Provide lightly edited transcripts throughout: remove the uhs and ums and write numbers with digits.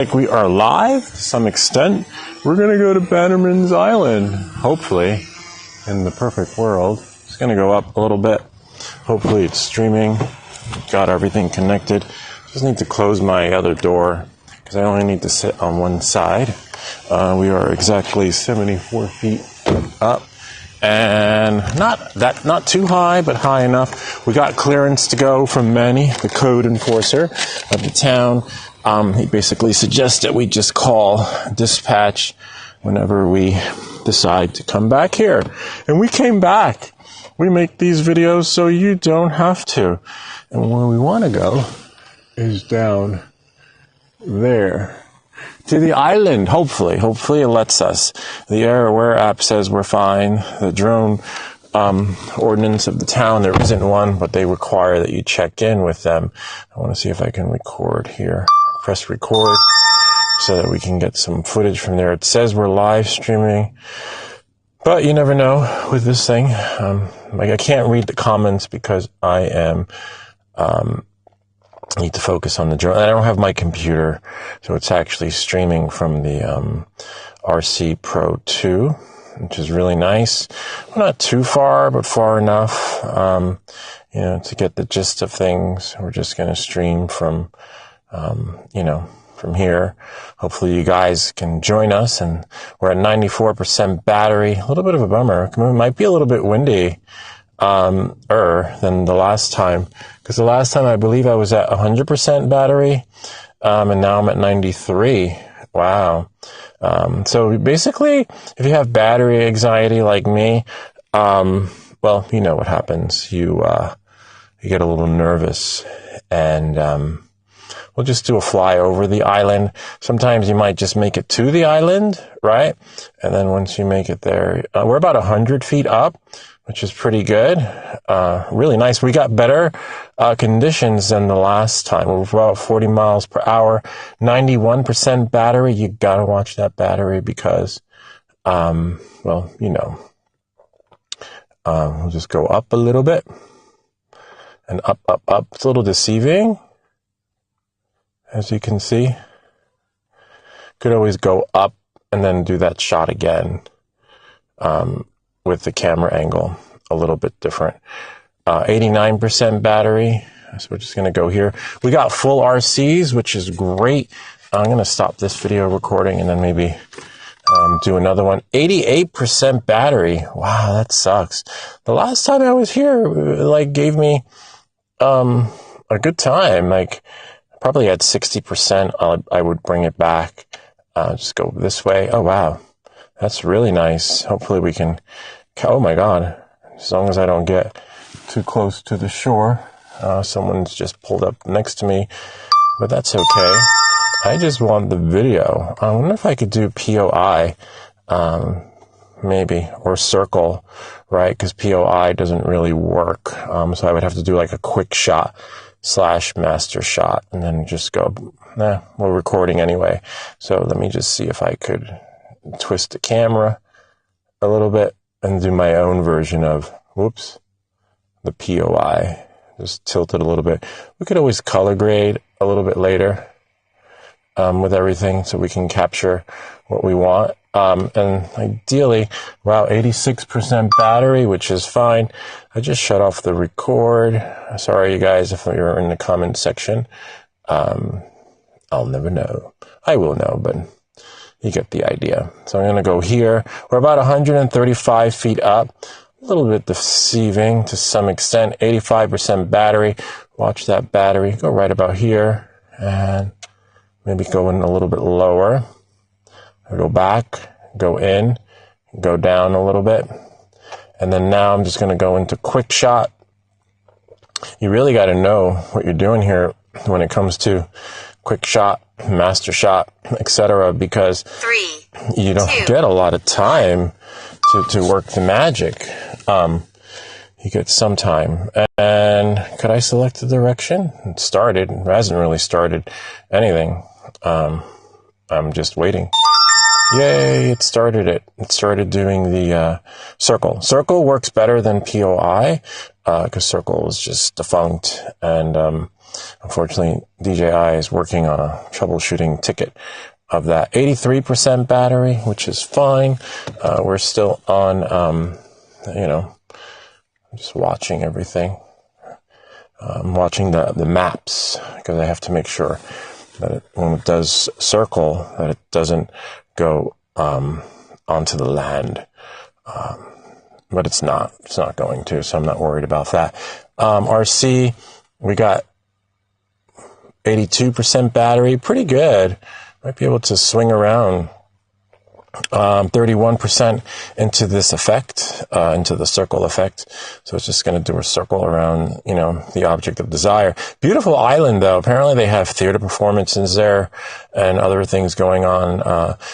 Like we are live to some extent. We're going to go to Bannerman's Island, hopefully, in the perfect world. It's going to go up a little bit. Hopefully it's streaming. Got everything connected. Just need to close my other door because I only need to sit on one side. We are exactly 74 feet up. And not too high, but high enough. We got clearance to go from Manny, the code enforcer of the town. He basically suggested we just call dispatch whenever we decide to come back here. And we came back. We make these videos so you don't have to. And where we want to go is down there. To the island, hopefully. Hopefully it lets us. The AirAware app says we're fine. The drone ordinance of the town, there isn't one, but they require that you check in with them. I want to see if I can record here. Press record so that we can get some footage from there. It says we're live streaming, but you never know with this thing. I can't read the comments because I am need to focus on the drone. I don't have my computer, so it's actually streaming from the RC Pro 2, which is really nice. Well, not too far, but far enough, to get the gist of things. We're just going to stream from, from here. Hopefully you guys can join us, and we're at 94% battery. A little bit of a bummer. It might be a little bit windy than the last time, because the last time I believe I was at 100% battery, and now I'm at 93. Wow. So basically, if you have battery anxiety like me, well, you know what happens. You get a little nervous, and we'll just do a fly over the island. Sometimes you might just make it to the island, right? And then once you make it there, we're about 100 feet up, which is pretty good. Really nice. We got better conditions than the last time. We're about 40 miles per hour, 91% battery. You gotta watch that battery because, we'll just go up a little bit and up. It's a little deceiving, as you can see. Could always go up and then do that shot again. With the camera angle a little bit different. 89% battery. So we're just going to go here. We got full RCs, which is great. I'm going to stop this video recording and then maybe do another one. 88% battery. Wow, that sucks. The last time I was here, gave me a good time. Probably at 60%, I would bring it back. Just go this way. Oh, wow. That's really nice. Hopefully we can, oh my God, as long as I don't get too close to the shore. Someone's just pulled up next to me, but that's okay. I just want the video. I wonder if I could do POI, maybe, or circle, right? Because POI doesn't really work. So I would have to do like a quick shot / master shot and then just go, we're recording anyway. So let me just see if I could twist the camera a little bit and do my own version of, the POI. Just tilt it a little bit. We could always color grade a little bit later with everything so we can capture what we want. And ideally, 86% battery, which is fine. I just shut off the record. Sorry, you guys, if you're in the comment section. I'll never know. I will know, but you get the idea. So I'm going to go here. We're about 135 feet up. A little bit deceiving to some extent. 85% battery. Watch that battery. Go right about here. And maybe go in a little bit lower. Go back. Go in. Go down a little bit. And then now I'm just going to go into quick shot. You really got to know what you're doing here when it comes to quick shot, master shot, etc., because you don't get a lot of time to work the magic. You get some time. And could I select the direction? It started. It hasn't really started anything. I'm just waiting. Yay, it started it. It started doing the circle. Circle works better than POI because circle is just defunct. And unfortunately, DJI is working on a troubleshooting ticket of that. 83% battery, which is fine. We're still on, you know, just watching everything. I'm watching the maps because I have to make sure that when it does circle, that it doesn't go onto the land. But it's not going to, so I'm not worried about that. RC, we got 82% battery, pretty good. Might be able to swing around 31% into this effect, into the circle effect. So it's just going to do a circle around, you know, the object of desire. Beautiful island, though. Apparently they have theater performances there and other things going on.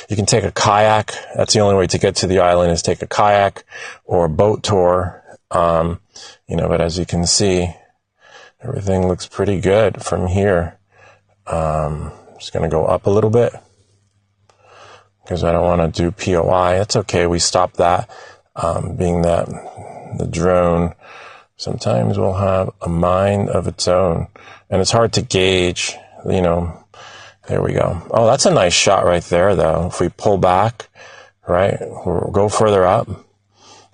You can take a kayak. That's the only way to get to the island, is take a kayak or a boat tour. You know, but as you can see, everything looks pretty good from here. Just going to go up a little bit because I don't want to do POI. It's okay. We stopped that, being that the drone sometimes will have a mind of its own and it's hard to gauge, you know. There we go. Oh, that's a nice shot right there, though. If we pull back, right, we'll go further up,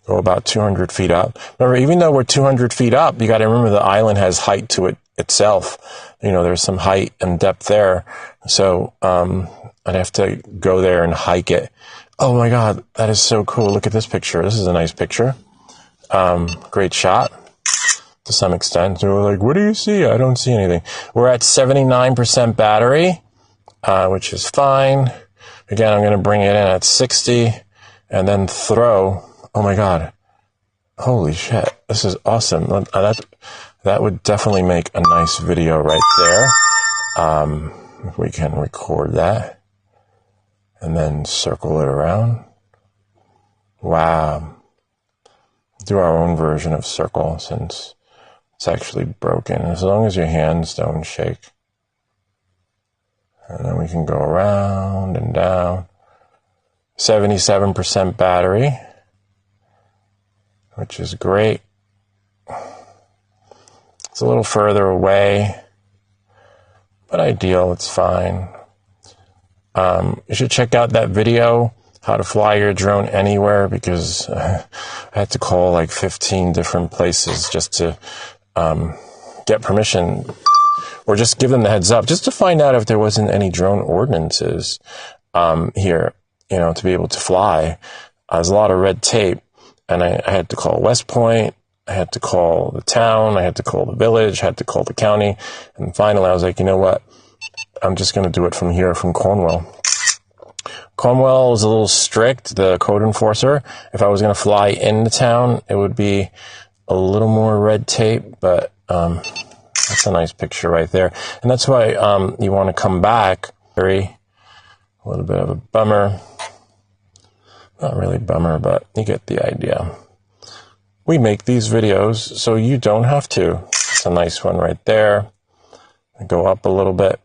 go about 200 feet up. Remember, even though we're 200 feet up, you got to remember the island has height to it itself. You know, there's some height and depth there. So, I'd have to go there and hike it. Oh my God, that is so cool. Look at this picture. This is a nice picture. Great shot to some extent. So we're like, what do you see? I don't see anything. We're at 79% battery, which is fine. Again, I'm going to bring it in at 60 and then throw. Oh my God. Holy shit. This is awesome. That would definitely make a nice video right there. If we can record that and then circle it around. Wow. Do our own version of circle since it's actually broken, as long as your hands don't shake. And then we can go around and down. 77% battery, which is great. It's a little further away, but ideal, it's fine. You should check out that video, how to fly your drone anywhere, because I had to call like 15 different places just to get permission, or just give them the heads up, just to find out if there wasn't any drone ordinances here, you know, to be able to fly. There's a lot of red tape, and I had to call West Point, I had to call the town, I had to call the village, I had to call the county, and finally I was like, you know what, I'm just going to do it from here, from Cornwall. Cornwall was a little strict, the code enforcer. If I was going to fly into town, it would be a little more red tape, but that's a nice picture right there. And that's why you want to come back. A little bit of a bummer. Not really bummer, but you get the idea. We make these videos so you don't have to. It's a nice one right there. Go up a little bit.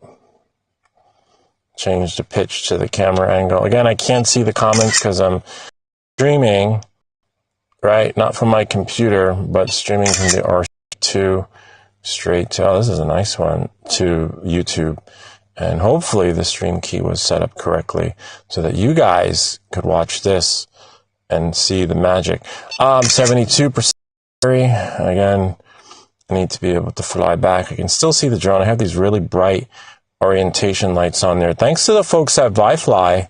Change the pitch to the camera angle. Again, I can't see the comments because I'm streaming, right? Not from my computer, but streaming from the R2 straight to, oh, this is a nice one, to YouTube. And hopefully the stream key was set up correctly so that you guys could watch this and see the magic. 72%. Again, I need to be able to fly back. I can still see the drone. I have these really bright orientation lights on there. Thanks to the folks at VIFLY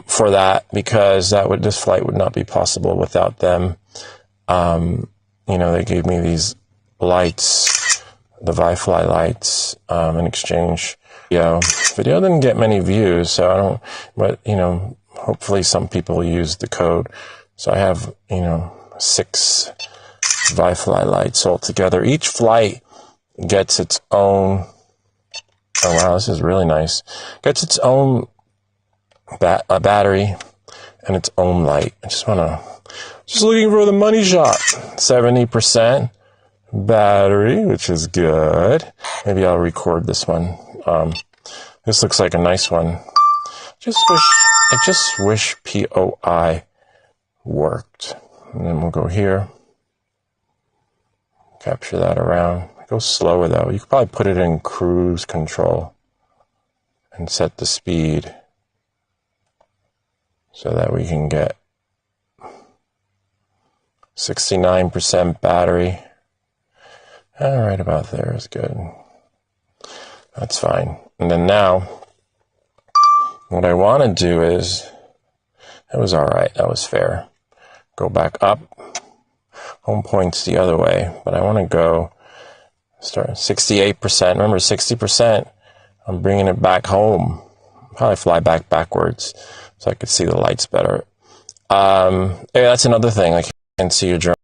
for that, because this flight would not be possible without them. You know, they gave me these lights, the VIFLY lights, in exchange. Video didn't get many views, so I don't, but, you know, hopefully some people use the code. So I have, you know, 6 VIFLY lights altogether. Each flight gets its own, oh wow, this is really nice. Gets its own battery and its own light. I just looking for the money shot. 70% battery, which is good. Maybe I'll record this one. This looks like a nice one. I just wish POI worked. And then we'll go here. Capture that around. Go slower though. You could probably put it in cruise control and set the speed so that we can get 69% battery. Right about there is good. That's fine. And then now, what I want to do is, that was all right. That was fair. Go back up. Home point's the other way, but I want to go start 68%. Remember, 60%. I'm bringing it back home. Probably fly backwards so I could see the lights better. Yeah, that's another thing. I can't see your drone.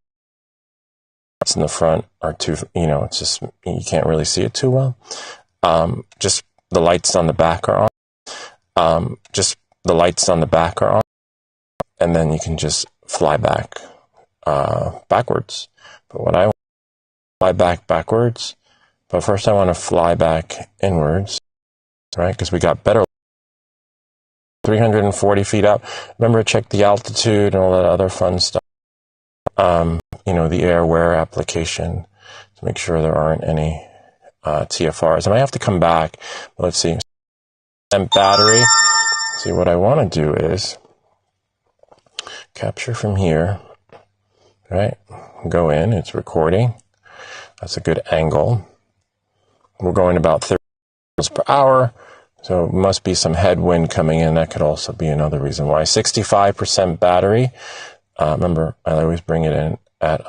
It's in the front are too, it's just, you can't really see it too well. Just the lights on the back are on. Just the lights on the back are on. And then you can just fly backwards. But what I want to fly backwards. But first I want to fly back inwards, right? Because we got better 340 feet up. Remember, check the altitude and all that other fun stuff. The airware application to make sure there aren't any TFRs. I might have to come back, but let's see. And battery. See, what I want to do is capture from here, right? Go in, it's recording. That's a good angle. We're going about 30 miles per hour, so it must be some headwind coming in. That could also be another reason why. 65% battery. Remember, I always bring it in at,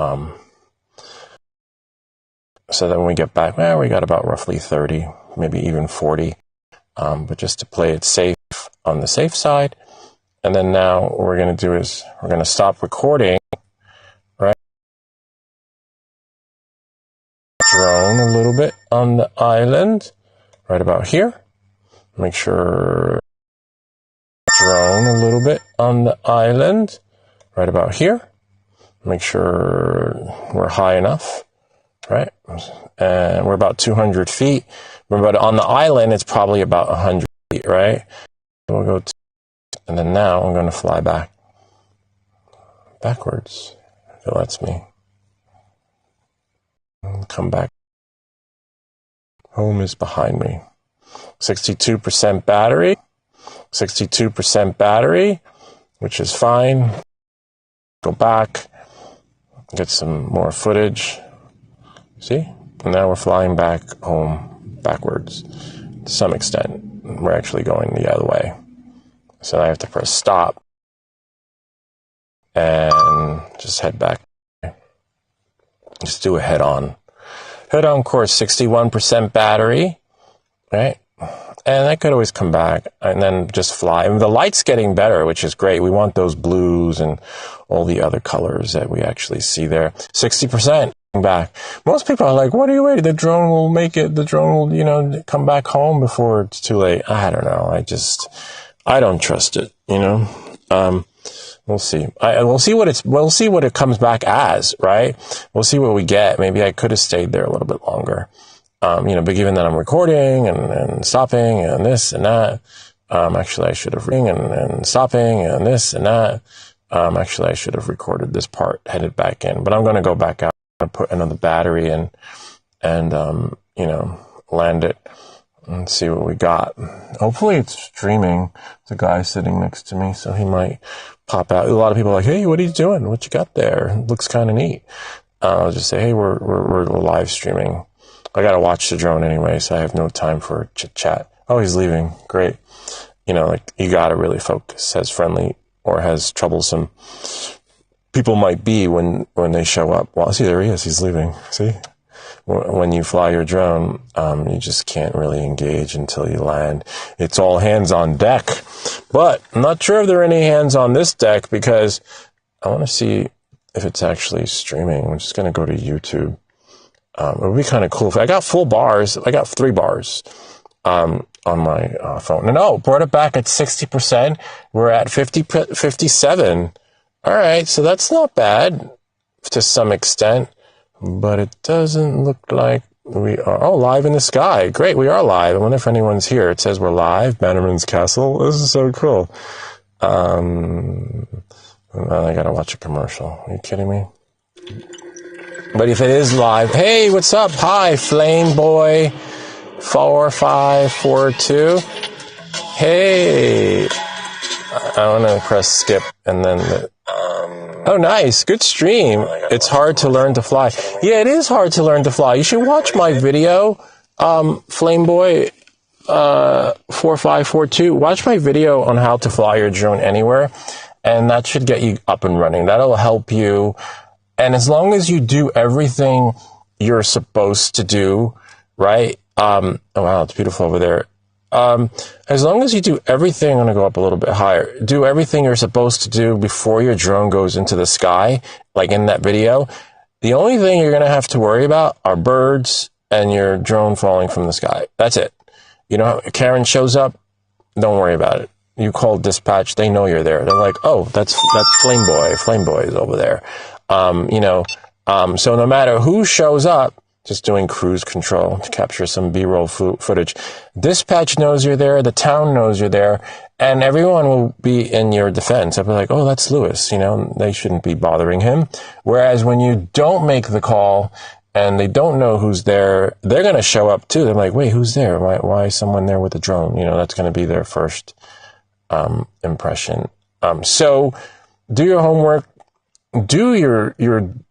so that when we get back, we got about roughly 30, maybe even 40. But just to play it safe on the safe side. And then now what we're going to do is we're going to stop recording, right? Drone a little bit on the island, right about here. Make sure drone a little bit on the island, right about here. Make sure we're high enough, right? And we're about 200 feet. But on the island, it's probably about 100 feet, right? We'll go and then now I'm going to fly backwards, if it lets me. Come back. Home is behind me. 62% battery. 62% battery, which is fine. Go back. Get some more footage. See? And now we're flying back home backwards. To some extent, we're actually going the other way. So I have to press stop and just head back. Just do a head-on course, 61% battery, right? And I could always come back and then just fly. I mean, the light's getting better, which is great. We want those blues and all the other colors that we actually see there. 60% back. Most people are like, what are you waiting? The drone will make it. The drone will, come back home before it's too late. I don't know. I don't trust it, We'll see. We'll see what it comes back as, right? We'll see what we get. Maybe I could have stayed there a little bit longer. But given that I'm recording and stopping and this and that, actually I should have and stopping and this and that. Actually I should have recorded this part, headed back in, but I'm going to go back out and put another battery in and land it and see what we got. Hopefully it's streaming. The guy sitting next to me, so he might pop out. A lot of people are like, hey, what are you doing? What you got there? It looks kind of neat. I'll just say, hey, we're live streaming. I got to watch the drone anyway, so I have no time for chit chat. Oh, he's leaving. Great. You got to really focus, as friendly or as troublesome people might be when they show up. Well, see, there he is. He's leaving. See? When you fly your drone, you just can't really engage until you land. It's all hands on deck. But I'm not sure if there are any hands on this deck because I want to see if it's actually streaming. I'm just going to go to YouTube. It would be kind of cool. I got full bars. I got 3 bars on my phone. And brought it back at 60%. We're at 57. All right, so that's not bad to some extent. But it doesn't look like we are. live in the sky. Great, we are live. I wonder if anyone's here. It says we're live. Bannerman's Castle. This is so cool. I gotta watch a commercial. Are you kidding me? But if it is live, hey, what's up? Hi, Flameboy 4542. Hey, I want to press skip and then. Oh, nice, good stream. It's hard to learn to fly. Yeah, it is hard to learn to fly. You should watch my video, Flameboy 4542. Watch my video on how to fly your drone anywhere, and that should get you up and running. That'll help you. And as long as you do everything you're supposed to do, right? Oh, wow, it's beautiful over there. As long as you do everything, I'm going to go up a little bit higher. Do everything you're supposed to do before your drone goes into the sky, like in that video. The only thing you're going to have to worry about are birds and your drone falling from the sky. That's it. You know, Karen shows up, don't worry about it. You call dispatch, they know you're there. They're like, oh, that's Flameboy. Flameboy is over there. So no matter who shows up, just doing cruise control to capture some B-roll footage. Dispatch knows you're there, the town knows you're there, and everyone will be in your defense. They'll be like, oh, that's Lewis, you know, they shouldn't be bothering him. Whereas when you don't make the call and they don't know who's there, they're going to show up too. They're like, wait, who's there? Why is someone there with a drone? You know, that's going to be their first impression. So do your homework. Do your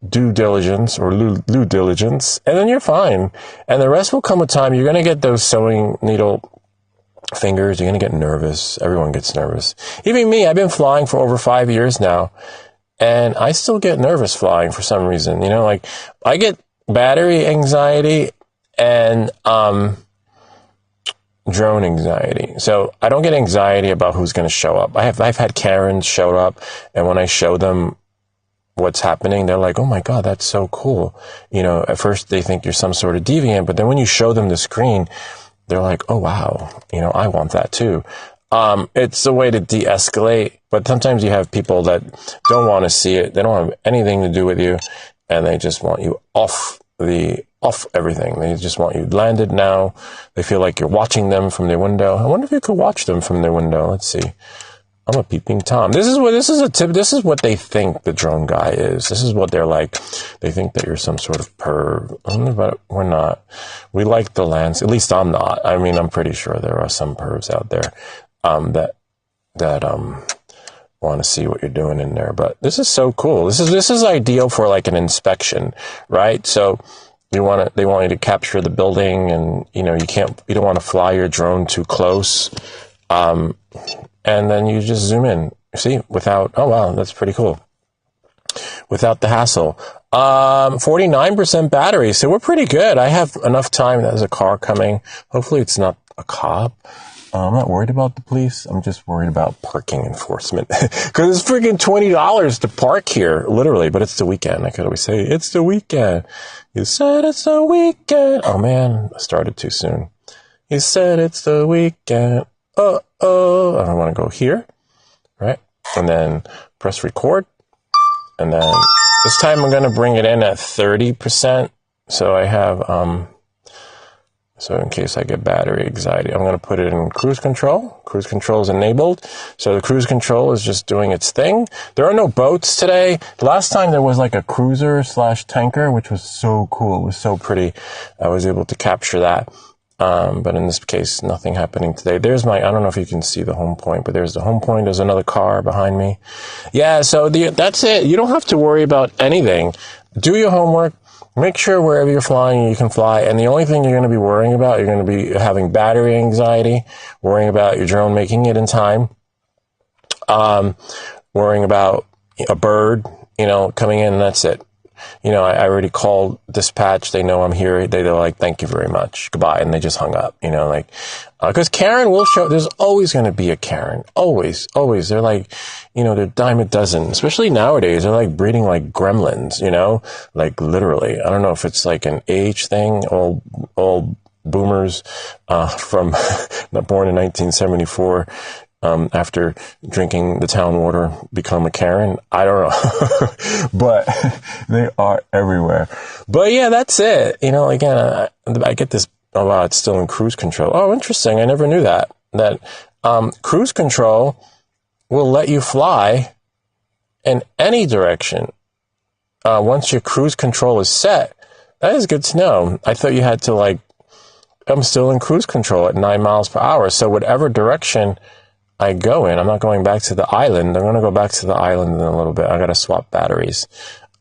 due diligence or due diligence, and then you're fine. And the rest will come with time. You're going to get those sewing needle fingers. You're going to get nervous. Everyone gets nervous. Even me, I've been flying for over 5 years now, and I still get nervous flying for some reason. You know, like I get battery anxiety and drone anxiety. So I don't get anxiety about who's going to show up. I've had Karens show up, and when I show them what's happening, they're like, oh my God, that's so cool. You know, at first they think you're some sort of deviant, but then when you show them the screen, they're like, oh wow, you know, I want that too. It's a way to de-escalate, but sometimes you have people that don't want to see it. They don't have anything to do with you, and they just want you off everything. They just want you landed now. They feel like you're watching them from their window. I wonder if you could watch them from their window. Let's see. I'm a peeping Tom. This is what they think the drone guy is. This is what they're like. They think that you're some sort of perv. But we're not. We like the lands. At least I'm not. I mean, I'm pretty sure there are some pervs out there, that want to see what you're doing in there. But this is so cool. This is ideal for like an inspection, right? So they want you to capture the building, and you know, you don't want to fly your drone too close. And then you just zoom in, see, without, oh wow, that's pretty cool. Without the hassle. 49% battery, so we're pretty good. I have enough time. There's a car coming. Hopefully it's not a cop. I'm not worried about the police. I'm just worried about parking enforcement. Because it's freaking $20 to park here, literally. But it's the weekend. I could always say, it's the weekend. You said it's the weekend. Oh man, I started too soon. You said it's the weekend. I don't want to go here, right? And then press record. And then this time I'm going to bring it in at 30%. So I have, so in case I get battery anxiety, I'm going to put it in cruise control. Cruise control is enabled. So the cruise control is just doing its thing. There are no boats today. The last time there was like a cruiser / tanker, which was so cool. It was so pretty. I was able to capture that. But in this case, nothing happening today. There's I don't know if you can see the home point, but there's the home point. There's another car behind me. Yeah, so that's it. You don't have to worry about anything. Do your homework. Make sure wherever you're flying, you can fly. And the only thing you're going to be worrying about, you're going to be having battery anxiety, worrying about your drone making it in time, worrying about a bird, you know, coming in, and that's it. You know, I already called dispatch. They know I'm here. They're like, thank you very much. Goodbye. And they just hung up, you know, like, cause Karen will show, there's always going to be a Karen. Always. They're like, you know, they're a dime a dozen, especially nowadays. They're like breeding like gremlins, you know, like literally. I don't know if it's like an age thing. All boomers, from born in 1974. After drinking the town water, become a Karen. I don't know, but they are everywhere. But yeah, that's it. You know, again, I get this. Oh wow, it's still in cruise control. Oh, interesting. I never knew that cruise control will let you fly in any direction. once your cruise control is set, that is good to know. I thought you had to like, I'm still in cruise control at 9 miles per hour. So whatever direction I go in, I'm not going back to the island. I'm going to go back to the island in a little bit. I got to swap batteries.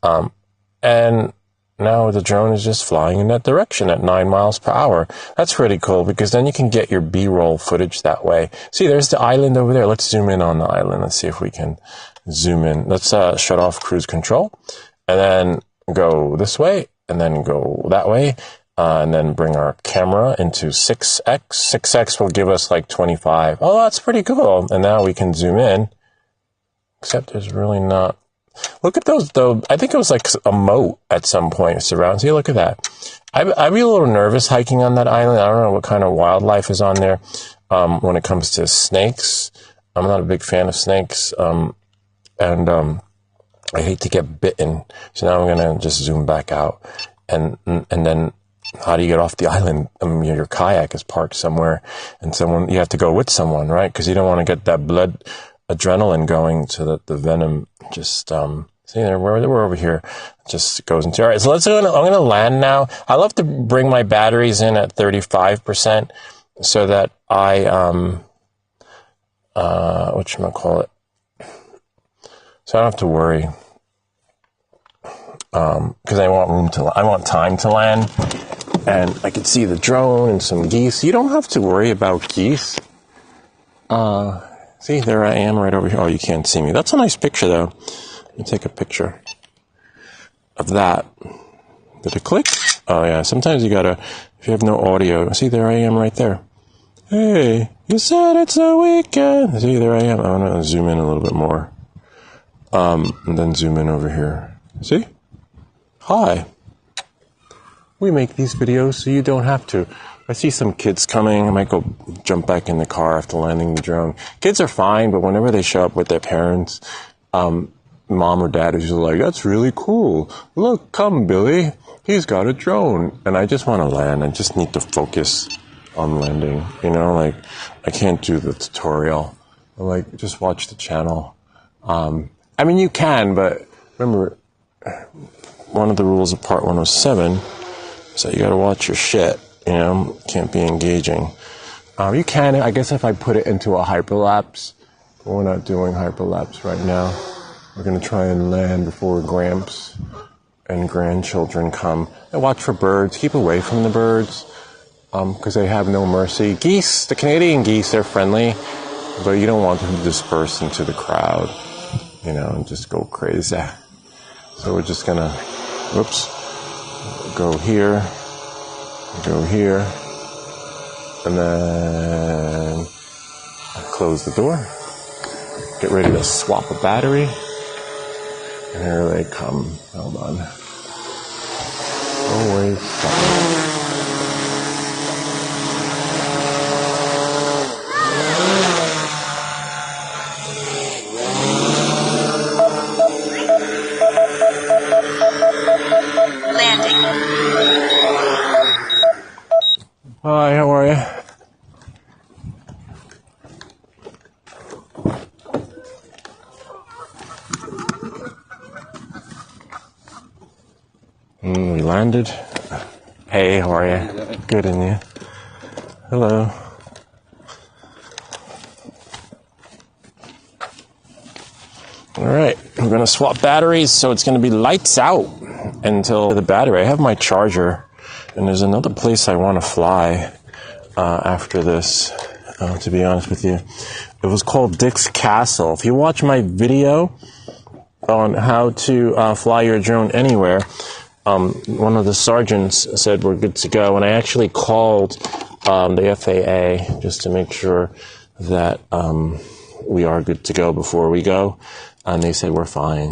And now the drone is just flying in that direction at 9 miles per hour. That's pretty cool because then you can get your B-roll footage that way. See, there's the island over there. Let's zoom in on the island. Let's see if we can zoom in. Let's shut off cruise control and then go this way and then go that way. And then bring our camera into 6x. 6x will give us like 25. Oh, that's pretty cool. And now we can zoom in. Except there's really not. Look at those, though. I think it was like a moat at some point surrounding. See, look at that. I'd be a little nervous hiking on that island. I don't know what kind of wildlife is on there. When it comes to snakes, I'm not a big fan of snakes. I hate to get bitten. So now I'm going to just zoom back out. And then, how do you get off the island? Your kayak is parked somewhere, and you have to go with someone, right? Because you don't want to get that blood adrenaline going to the venom. Just see there, we're over here. Just goes into. All right, so I'm gonna land now. I love to bring my batteries in at 35% so that I whatchamacallit, so I don't have to worry. Because I want time to land, and I can see the drone and some geese. You don't have to worry about geese. See, there I am right over here. Oh, you can't see me. That's a nice picture, though. Let me take a picture of that. Did it click? Oh, yeah. Sometimes you gotta, if you have no audio. See, there I am right there. Hey, you said it's a weekend. See, there I am. I'm gonna zoom in a little bit more. And then zoom in over here. See? Hi. We make these videos so you don't have to. I see some kids coming. I might go jump back in the car after landing the drone. Kids are fine, but whenever they show up with their parents, mom or dad is usually like, that's really cool. Look, come, Billy. He's got a drone. And I just want to land. I just need to focus on landing. You know, like, I can't do the tutorial. Like, just watch the channel. I mean, you can, but remember, one of the rules of part 107 is that you got to watch your shit, you know, can't be engaging. You can, I guess if I put it into a hyperlapse, but we're not doing hyperlapse right now. We're going to try and land before Gramps and grandchildren come. And watch for birds, keep away from the birds, because they have no mercy. Geese, the Canadian geese, they're friendly, but you don't want them to disperse into the crowd, you know, and just go crazy. So we're just gonna, go here, and then close the door, get ready to swap a battery, and here they come. Hold on. Always stop. Hi, how are you? We landed. Hey, how are you? Good, and you? Hello. All right, we're going to swap batteries, so it's going to be lights out until the battery. I have my charger. And there's another place I want to fly after this, to be honest with you. It was called Dick's Castle. If you watch my video on how to fly your drone anywhere, one of the sergeants said we're good to go. And I actually called the FAA just to make sure that we are good to go before we go. And they said, we're fine,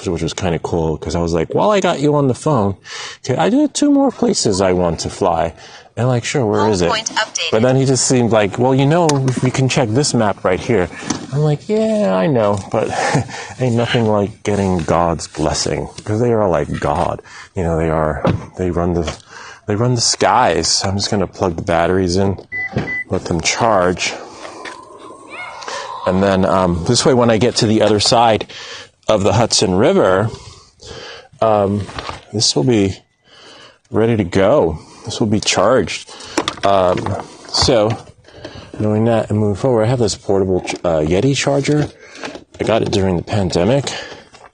which was kind of cool, because I was like, well, I got you on the phone. Okay, I do 2 more places I want to fly. And like, sure, where is it? But then he just seemed like, well, you know, we can check this map right here. I'm like, yeah, I know, but ain't nothing like getting God's blessing, because they are like God. You know, they run the skies. So I'm just going to plug the batteries in, let them charge. And then this way, when I get to the other side of the Hudson River, this will be ready to go. This will be charged. So, knowing that and moving forward, I have this portable Yeti charger. I got it during the pandemic,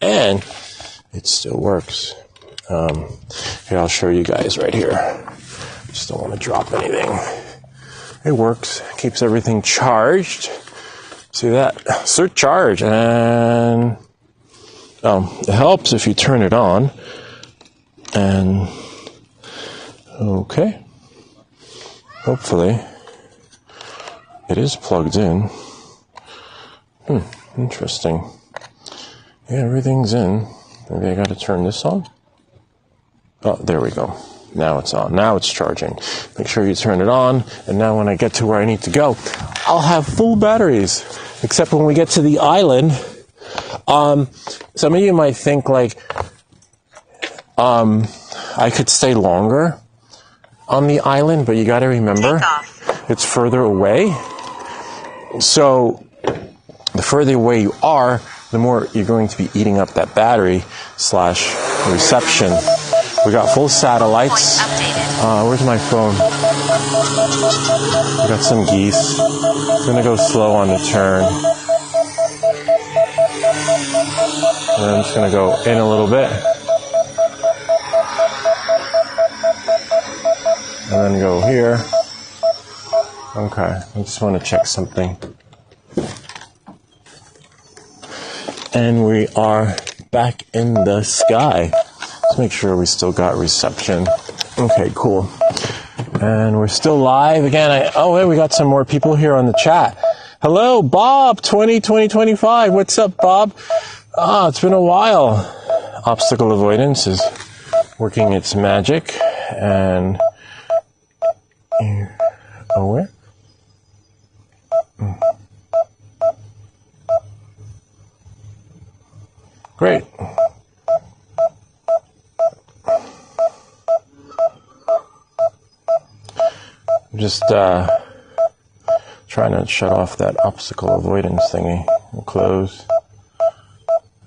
and it still works. Here, I'll show you guys right here. Just don't want to drop anything. It works. Keeps everything charged. See that? Insert charge. And it helps if you turn it on. And okay. Hopefully it is plugged in. Interesting. Yeah, everything's in. Maybe I got to turn this on. Oh, there we go. Now it's on. Now it's charging. Make sure you turn it on. And now when I get to where I need to go, I'll have full batteries. Except when we get to the island, some of you might think like, I could stay longer on the island, but you got to remember it's further away. So the further away you are, the more you're going to be eating up that battery / reception. We got full satellites. Where's my phone? We got some geese. I'm gonna go slow on the turn. And I'm just gonna go in a little bit. And then go here. Okay, I just want to check something. And we are back in the sky. Let's make sure we still got reception. Okay, cool. And we're still live again. Hey, we got some more people here on the chat. Hello, Bob, 2025. What's up, Bob? It's been a while. Obstacle avoidance is working its magic. And where? Great. I'm just trying to shut off that obstacle avoidance thingy. We'll close.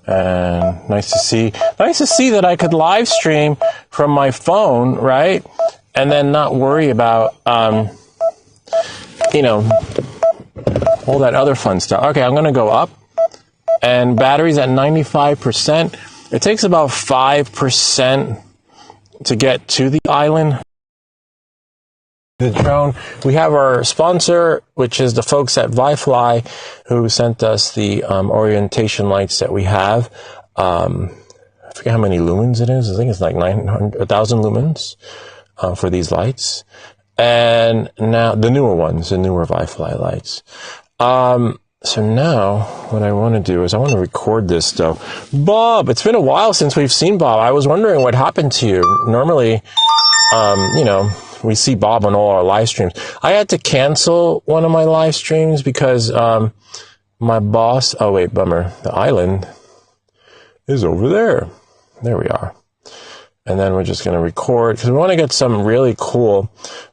And nice to see that I could live stream from my phone, right? And then not worry about, all that other fun stuff. Okay, I'm going to go up. And battery's at 95%. It takes about 5% to get to the island. The drone. We have our sponsor, which is the folks at VIFLY, who sent us the orientation lights that we have. I forget how many lumens it is. I think it's like 1,000 lumens for these lights. And now the newer ones, the newer VIFLY lights. So now what I want to do is I want to record this though. Bob, it's been a while since we've seen Bob. I was wondering what happened to you. Normally, we see Bob on all our live streams. I had to cancel one of my live streams because my boss, bummer. The island is over there. There we are. And then we're just going to record because we want to get some really cool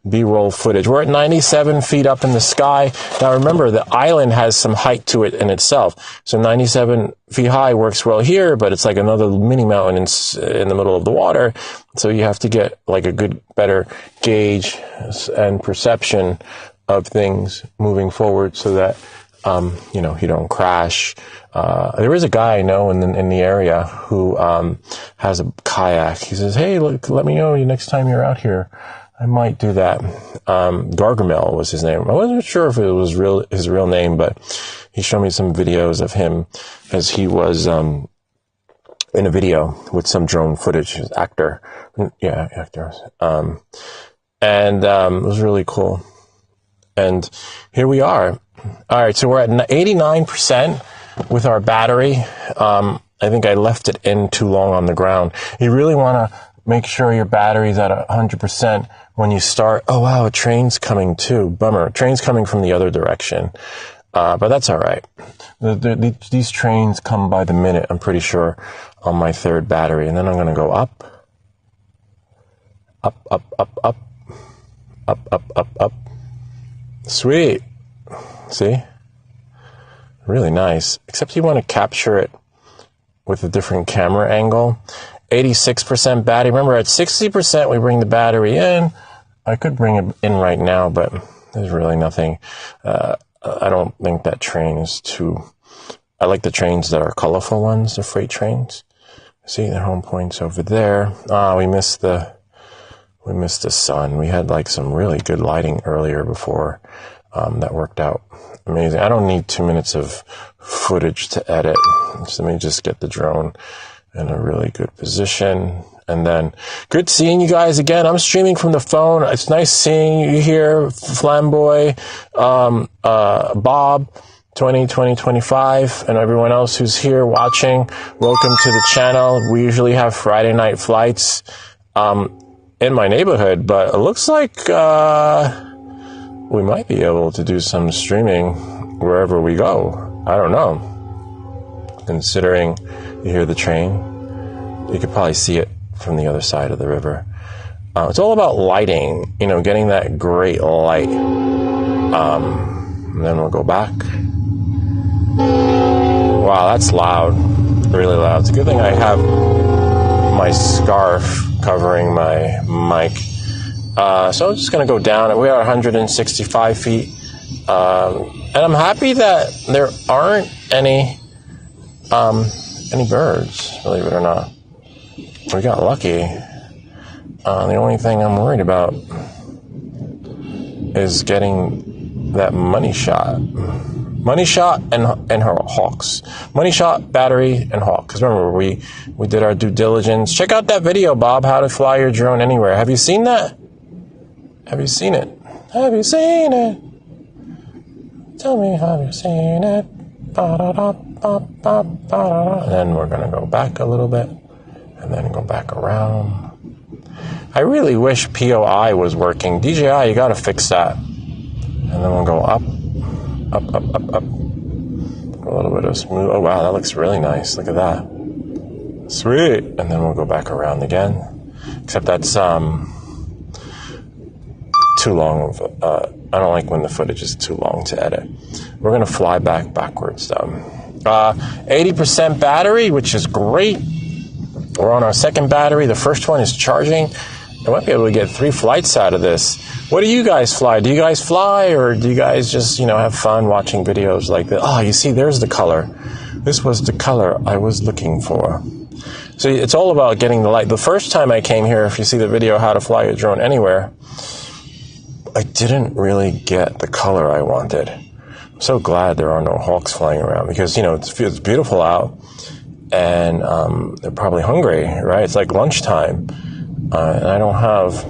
B-roll footage. We're at 97 feet up in the sky. Now remember, the island has some height to it in itself. So 97 feet high works well here, but it's like another mini mountain in the middle of the water. So you have to get like a better gauge and perception of things moving forward so that, you don't crash. There is a guy I know in the area who has a kayak. He says, "Hey, look, let me know next time you're out here. I might do that." Gargamel was his name. I wasn't sure if it was his real name, but he showed me some videos of him as he was in a video with some drone footage. His actor. Yeah, actor. And it was really cool. And here we are. All right, so we're at 89% with our battery. I think I left it in too long on the ground. You really want to make sure your battery's at 100% when you start. Oh, wow, a train's coming too. Bummer. Train's coming from the other direction. But that's all right. These trains come by the minute, I'm pretty sure, on my third battery. And then I'm going to go up. Up, up, up, up. Up, up, up, up. Sweet. See? Really nice. Except you want to capture it with a different camera angle. 86% battery. Remember, at 60%, we bring the battery in. I could bring it in right now, but there's really nothing. I don't think that train is too... I like the trains that are colorful ones, the freight trains. See, the home point's over there. We missed the sun. We had like some really good lighting earlier before. That worked out amazing. I don't need 2 minutes of footage to edit. So let me just get the drone in a really good position. And then, good seeing you guys again. I'm streaming from the phone. It's nice seeing you here, Flamboy, Bob, 2025, and everyone else who's here watching. Welcome to the channel. We usually have Friday night flights in my neighborhood, but it looks like we might be able to do some streaming wherever we go. I don't know. Considering you hear the train, you could probably see it from the other side of the river. It's all about lighting, getting that great light. And then we'll go back. Wow, that's loud. Really loud. It's a good thing I have my scarf covering my mic. So I'm just going to go down. We are 165 feet. And I'm happy that there aren't any birds, believe it or not. We got lucky. The only thing I'm worried about is getting that money shot. Money shot and her hawks. Money shot, battery, and hawk. Because remember, we did our due diligence. Check out that video, Bob, how to fly your drone anywhere. Have you seen that? Have you seen it? Have you seen it? Tell me, have you seen it? And then we're going to go back a little bit. And then go back around. I really wish POI was working. DJI, you got to fix that. And then we'll go up. A little bit of smooth. Oh, wow, that looks really nice. Look at that. Sweet. And then we'll go back around again. Except that's too long. I don't like when the footage is too long to edit. We're going to fly backwards, though. 80% battery, which is great. We're on our second battery. The first one is charging. I might be able to get 3 flights out of this. What do you guys fly? Do you guys fly, or do you guys just, have fun watching videos like that? Oh, you see, there's the color. This was the color I was looking for. So it's all about getting the light. The first time I came here, if you see the video, How to Fly a Drone Anywhere, I didn't really get the color I wanted. I'm so glad there are no hawks flying around because, it's beautiful out. And they're probably hungry, right? It's like lunchtime. And I don't have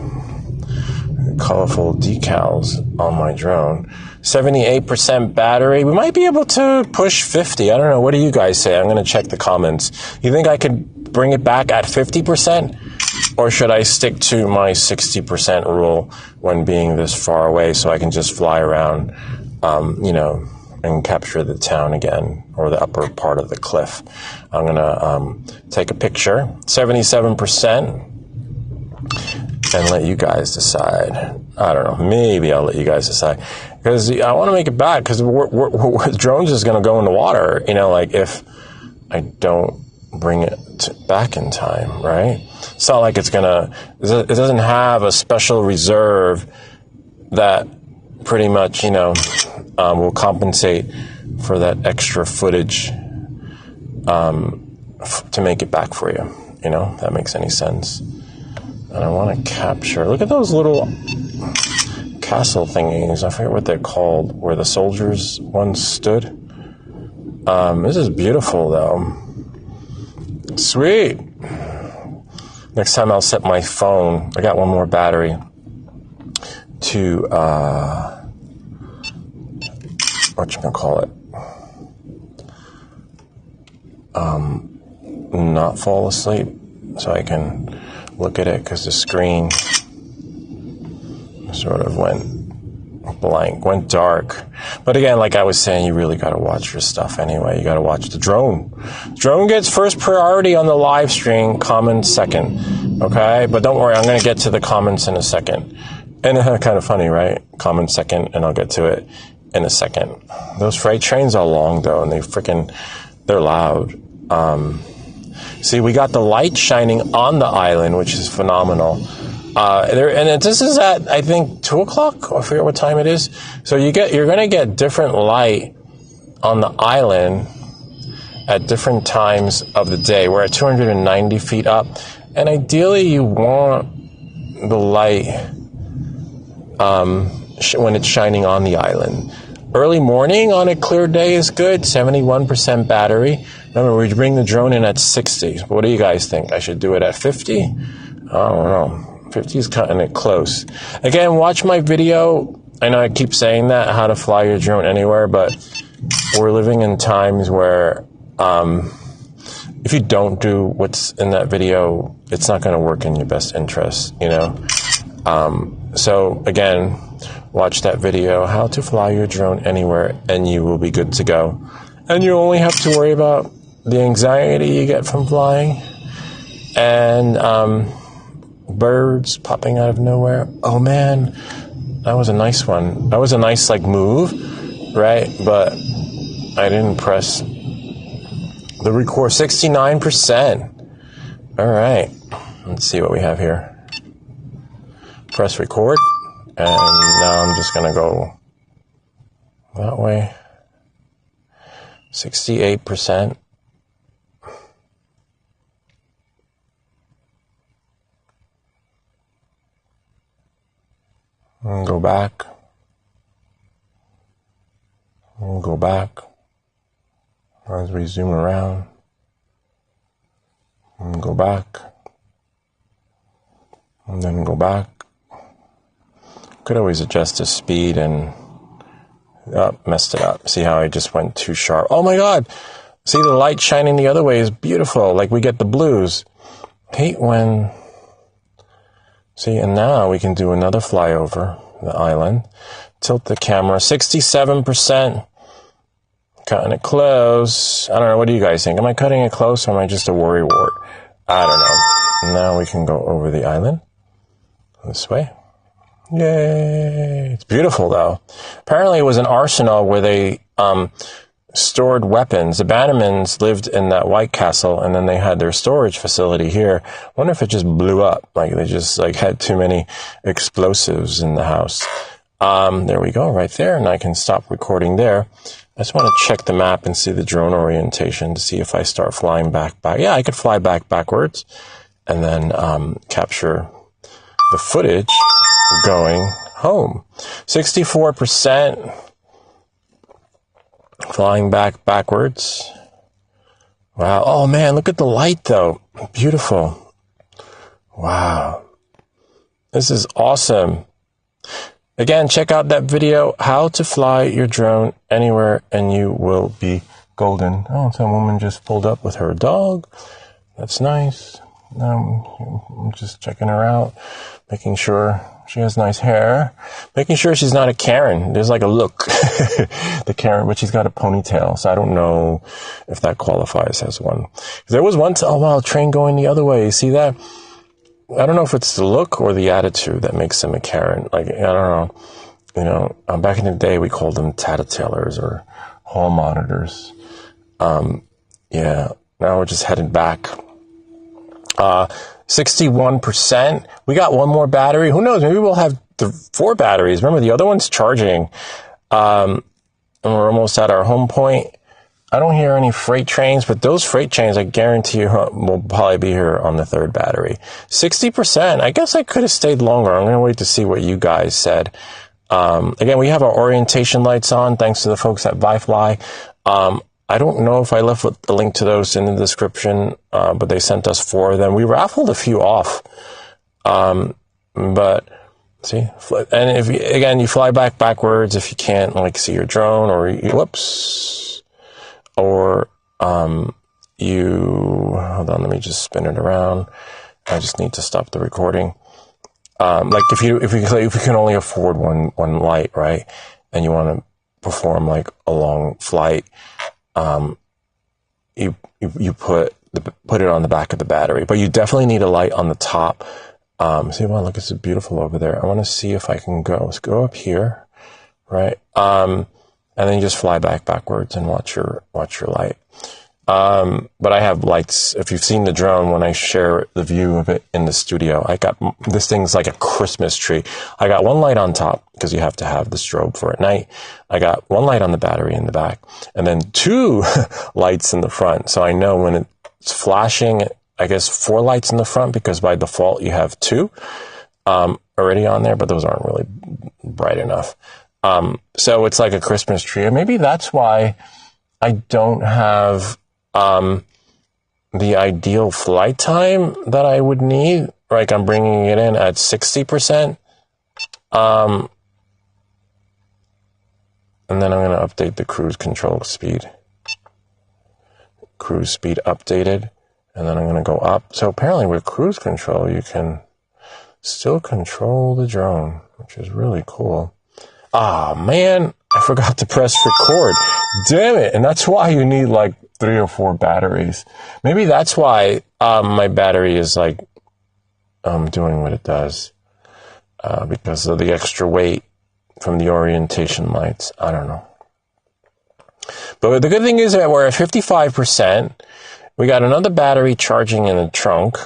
colorful decals on my drone. 78% battery. We might be able to push 50. I don't know. What do you guys say? I'm going to check the comments. You think I could bring it back at 50%? Or should I stick to my 60% rule when being this far away so I can just fly around, and capture the town again, or the upper part of the cliff? I'm going to take a picture, 77%, and let you guys decide. I don't know, maybe I'll let you guys decide. Because I want to make it back, because drones is going to go in the water, if I don't bring it back in time, right? It's not like it doesn't have a special reserve that pretty much, will compensate for that extra footage to make it back for you. If that makes any sense. And I want to capture. Look at those little castle thingies. I forget what they're called, where the soldiers once stood. This is beautiful, though. Sweet. Next time I'll set my phone. I got one more battery to whatchamacallit, not fall asleep, so I can look at it, because the screen sort of went blank, went dark. But again, like I was saying, you really got to watch your stuff anyway. You got to watch the drone. Drone gets first priority on the live stream, comments second. Okay, but don't worry, I'm going to get to the comments in a second. And kind of funny, right? Comments second, and I'll get to it in a second. Those freight trains are long, though, and they're loud. See, we got the light shining on the island, which is phenomenal. This is at, I think, 2 o'clock. I forget what time it is. So you're going to get different light on the island at different times of the day. We're at 290 feet up. And ideally, you want the light when it's shining on the island. Early morning on a clear day is good, 71% battery. Remember, we bring the drone in at 60. What do you guys think? I should do it at 50? I don't know. 50 is cutting it close. Again, watch my video. I know I keep saying that, how to fly your drone anywhere, but we're living in times where if you don't do what's in that video, it's not going to work in your best interest, you know? So again, watch that video, how to fly your drone anywhere, and you will be good to go. And you only have to worry about the anxiety you get from flying and birds popping out of nowhere. Oh man, that was a nice one. That was a nice move, right? But I didn't press the record. 69%. All right, let's see what we have here. Press record, and now I'm just gonna go that way. 68%. And go back. And go back as we zoom around. And go back. And then go back. Could always adjust the speed and messed it up. See how I just went too sharp? Oh my God! See, the light shining the other way is beautiful. Like we get the blues. Hate when... See, and now we can do another flyover the island. Tilt the camera. 67%. Cutting it close. I don't know. What do you guys think? Am I cutting it close, or am I just a worrywart? I don't know. Now we can go over the island. This way. Yay! It's beautiful, though. Apparently, it was an arsenal where they stored weapons. The Bannermans lived in that White Castle, and then they had their storage facility here. I wonder if it just blew up. Like, they just, had too many explosives in the house. There we go, right there, and I can stop recording there. I just want to check the map and see the drone orientation to see if I start flying back. Yeah, I could fly backwards, and then capture the footage going home. 64% flying backwards. Wow. Oh man, look at the light though. Beautiful. Wow. This is awesome. Again, check out that video, how to fly your drone anywhere, and you will be golden. Oh, some woman just pulled up with her dog. That's nice. I'm just checking her out, making sure she has nice hair, making sure she's not a Karen. There's a look, the Karen, but she's got a ponytail, so I don't know if that qualifies as one. There was one, oh wow, train going the other way. You see that? I don't know if it's the look or the attitude that makes them a Karen. I don't know. Back in the day, we called them tattletales or hall monitors. Yeah, now we're just headed back. 61%. We got one more battery. Who knows? Maybe we'll have 4 batteries. Remember, the other one's charging. And we're almost at our home point. I don't hear any freight trains, but those freight trains, I guarantee you, will probably be here on the 3rd battery. 60%. I guess I could have stayed longer. I'm going to wait to see what you guys said. Again, we have our orientation lights on, thanks to the folks at VIFLY. I don't know if I left a link to those in the description, but they sent us 4 of them. We raffled a few off. But see, and if you fly backwards if you can't see your drone, or hold on, let me just spin it around. I just need to stop the recording. If you can only afford one light, right, and you want to perform a long flight, you put it on the back of the battery, but you definitely need a light on the top. See, wow, look, it's beautiful over there. I want to see if I can go. Let's go up here, right? And then you just fly backwards and watch your light. But I have lights. If you've seen the drone, when I share the view of it in the studio, I got, this thing's like a Christmas tree. I got one light on top because you have to have the strobe for at night. I got one light on the battery in the back and then 2 lights in the front. So I know when it's flashing, I guess 4 lights in the front because by default you have 2, already on there, but those aren't really bright enough. So it's like a Christmas tree. And maybe that's why I don't have, the ideal flight time that I would need. Like I'm bringing it in at 60%. And then I'm going to update the cruise control speed. Cruise speed updated. And then I'm going to go up. So apparently with cruise control, you can still control the drone, which is really cool. Ah, man, I forgot to press record. Damn it. And that's why you need like 3 or 4 batteries. Maybe that's why my battery is like doing what it does because of the extra weight from the orientation lights. I don't know. But the good thing is that we're at 55%. We got another battery charging in the trunk.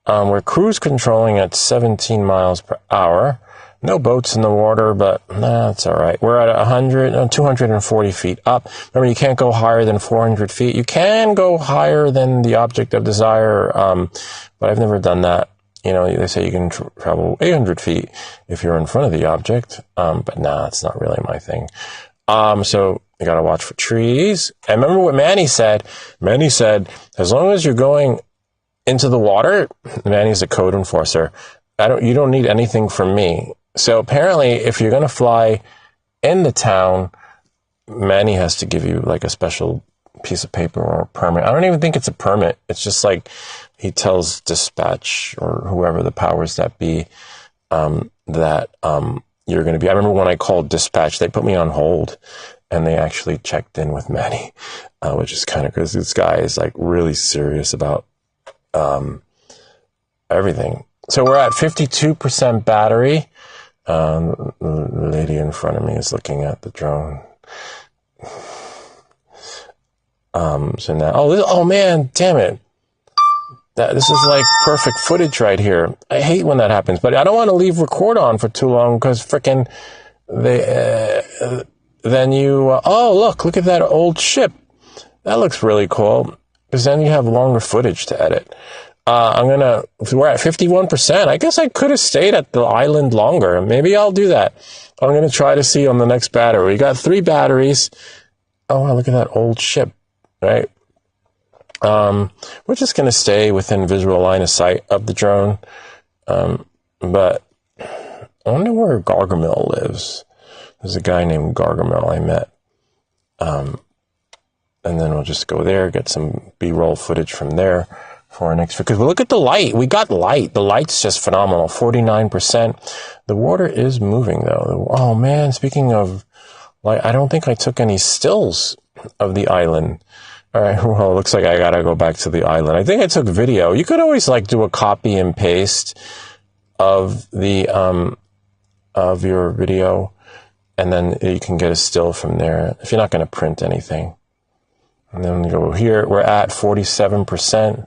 We're cruise controlling at 17 miles per hour. No boats in the water, but that's all right. We're at 240 feet up. Remember, you can't go higher than 400 feet. You can go higher than the object of desire, but I've never done that. You know, they say you can travel 800 feet if you're in front of the object, but nah, it's not really my thing. So you got to watch for trees. And remember what Manny said? Manny said, as long as you're going into the water, Manny's a code enforcer. You don't need anything from me. So apparently, if you're going to fly in the town, Manny has to give you like a special piece of paper or a permit. I don't even think it's a permit. It's just like he tells dispatch or whoever the powers that be that you're going to be. I remember when I called dispatch, they put me on hold and they actually checked in with Manny, which is kind of because this guy is like really serious about everything. So we're at 52% battery. The lady in front of me is looking at the drone. So now, oh man, damn it. This is like perfect footage right here. I hate when that happens, but I don't want to leave record on for too long because frickin' then you, look at that old ship. That looks really cool because then you have longer footage to edit. We're at 51%. I guess I could have stayed at the island longer. Maybe I'll do that. I'm going to try to see on the next battery. We got 3 batteries. Oh, wow, look at that old ship, right? We're just going to stay within visual line of sight of the drone. But I wonder where Gargamel lives. There's a guy named Gargamel I met. And then we'll just go there, get some B-roll footage from there. For our next, because look at the light. We got light. The light's just phenomenal. 49%. The water is moving though. Oh man, speaking of light, I don't think I took any stills of the island. All right. Well, it looks like I gotta go back to the island. I think I took video. You could always like do a copy and paste of the, of your video and then you can get a still from there if you're not going to print anything. And then we go here. We're at 47%.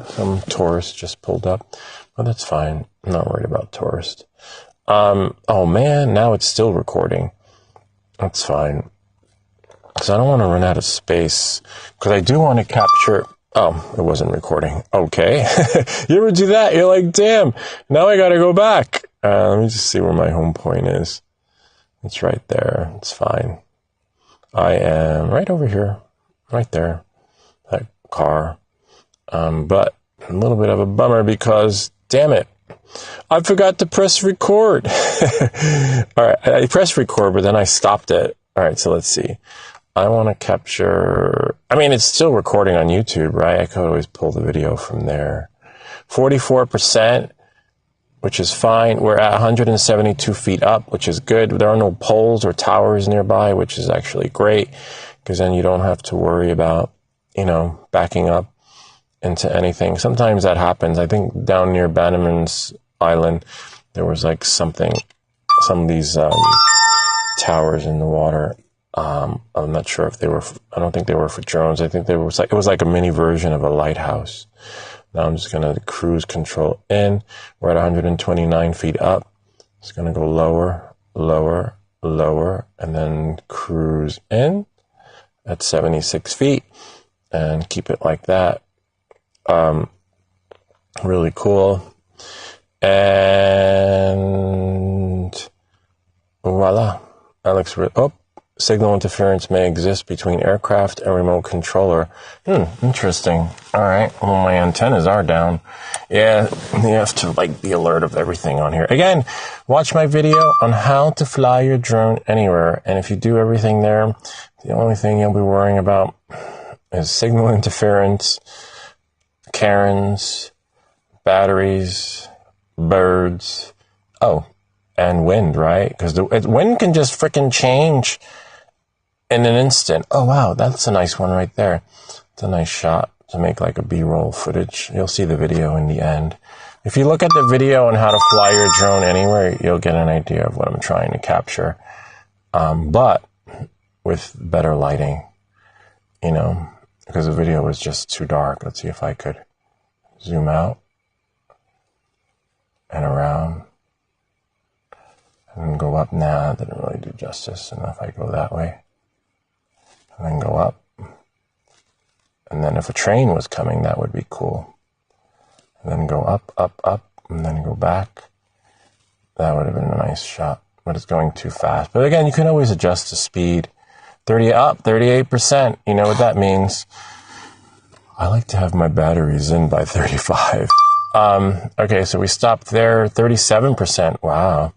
Some tourist just pulled up, but that's fine. I'm not worried about tourist. Oh man, now it's still recording. That's fine. Because I don't want to run out of space. Because I do want to capture. Oh, it wasn't recording. Okay. You ever do that? You're like, damn, now I got to go back. Let me just see where my home point is. It's right there. It's fine. I am right over here. Right there. That car. But a little bit of a bummer because, damn it, I forgot to press record. All right. I pressed record, but then I stopped it. All right. So let's see. I want to capture, I mean, it's still recording on YouTube, right? I could always pull the video from there. 44%, which is fine. We're at 172 feet up, which is good. There are no poles or towers nearby, which is actually great because then you don't have to worry about, backing up into anything. Sometimes that happens. I think down near Bannerman's island, there was like some of these towers in the water. I'm not sure if they were, I don't think they were for drones. I think they were, it was like a mini version of a lighthouse. Now I'm just going to cruise control in. We're at 129 feet up. It's going to go lower, lower, lower, and then cruise in at 76 feet and keep it like that. Really cool. And voila. That looks really, oh, signal interference may exist between aircraft and remote controller. Interesting. All right. Well, my antennas are down. Yeah, you have to like be alert of everything on here. Again, watch my video on how to fly your drone anywhere. And if you do everything there, the only thing you'll be worrying about is signal interference, Karens, batteries, birds. Oh, and wind, right? Because the wind can just frickin' change in an instant. Oh, wow, that's a nice one right there. It's a nice shot to make like a B-roll footage. You'll see the video in the end. If you look at the video on how to fly your drone anywhere, you'll get an idea of what I'm trying to capture. But with better lighting, you know, because the video was just too dark. Let's see if I could zoom out and around and go up. Nah, that didn't really do justice. And if I go that way and then go up, and then if a train was coming, that would be cool. And then go up, up, up, and then go back. That would have been a nice shot, but it's going too fast. But again, you can always adjust the speed. 30 up, 38%. You know what that means. I like to have my batteries in by 35. Okay, so we stopped there, 37%. Wow.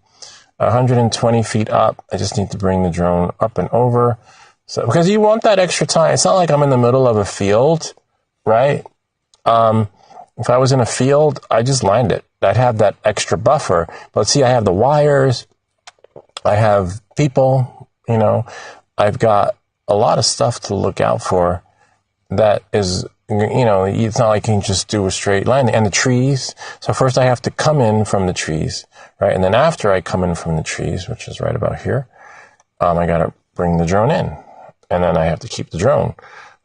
120 feet up. I just need to bring the drone up and over. So, because you want that extra time. It's not like I'm in the middle of a field, right? If I was in a field, I just land it. I'd have that extra buffer. But see, I have the wires. I have people, you know. I've got a lot of stuff to look out for that is, you know, it's not like you can just do a straight landing. And the trees. So first I have to come in from the trees, right? And then after I come in from the trees, which is right about here, I got to bring the drone in. And then I have to keep the drone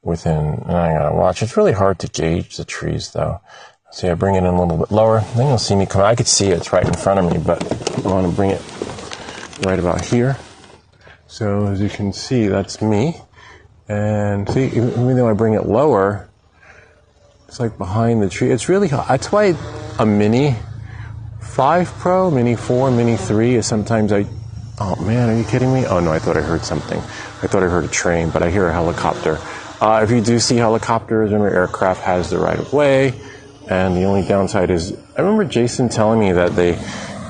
within, and I got to watch. It's really hard to gauge the trees, though. See, I bring it in a little bit lower. Then you'll see me come. I could see it. It's right in front of me, but I want to bring it right about here. So as you can see, that's me. And see, even though I bring it lower, it's like behind the tree. It's really hot. That's why a Mini 5 Pro, Mini 4, Mini 3 is sometimes oh man, are you kidding me? Oh no, I thought I heard something. I thought I heard a train, but I hear a helicopter. If you do see helicopters, remember aircraft has the right of way. And the only downside is, I remember Jason telling me that they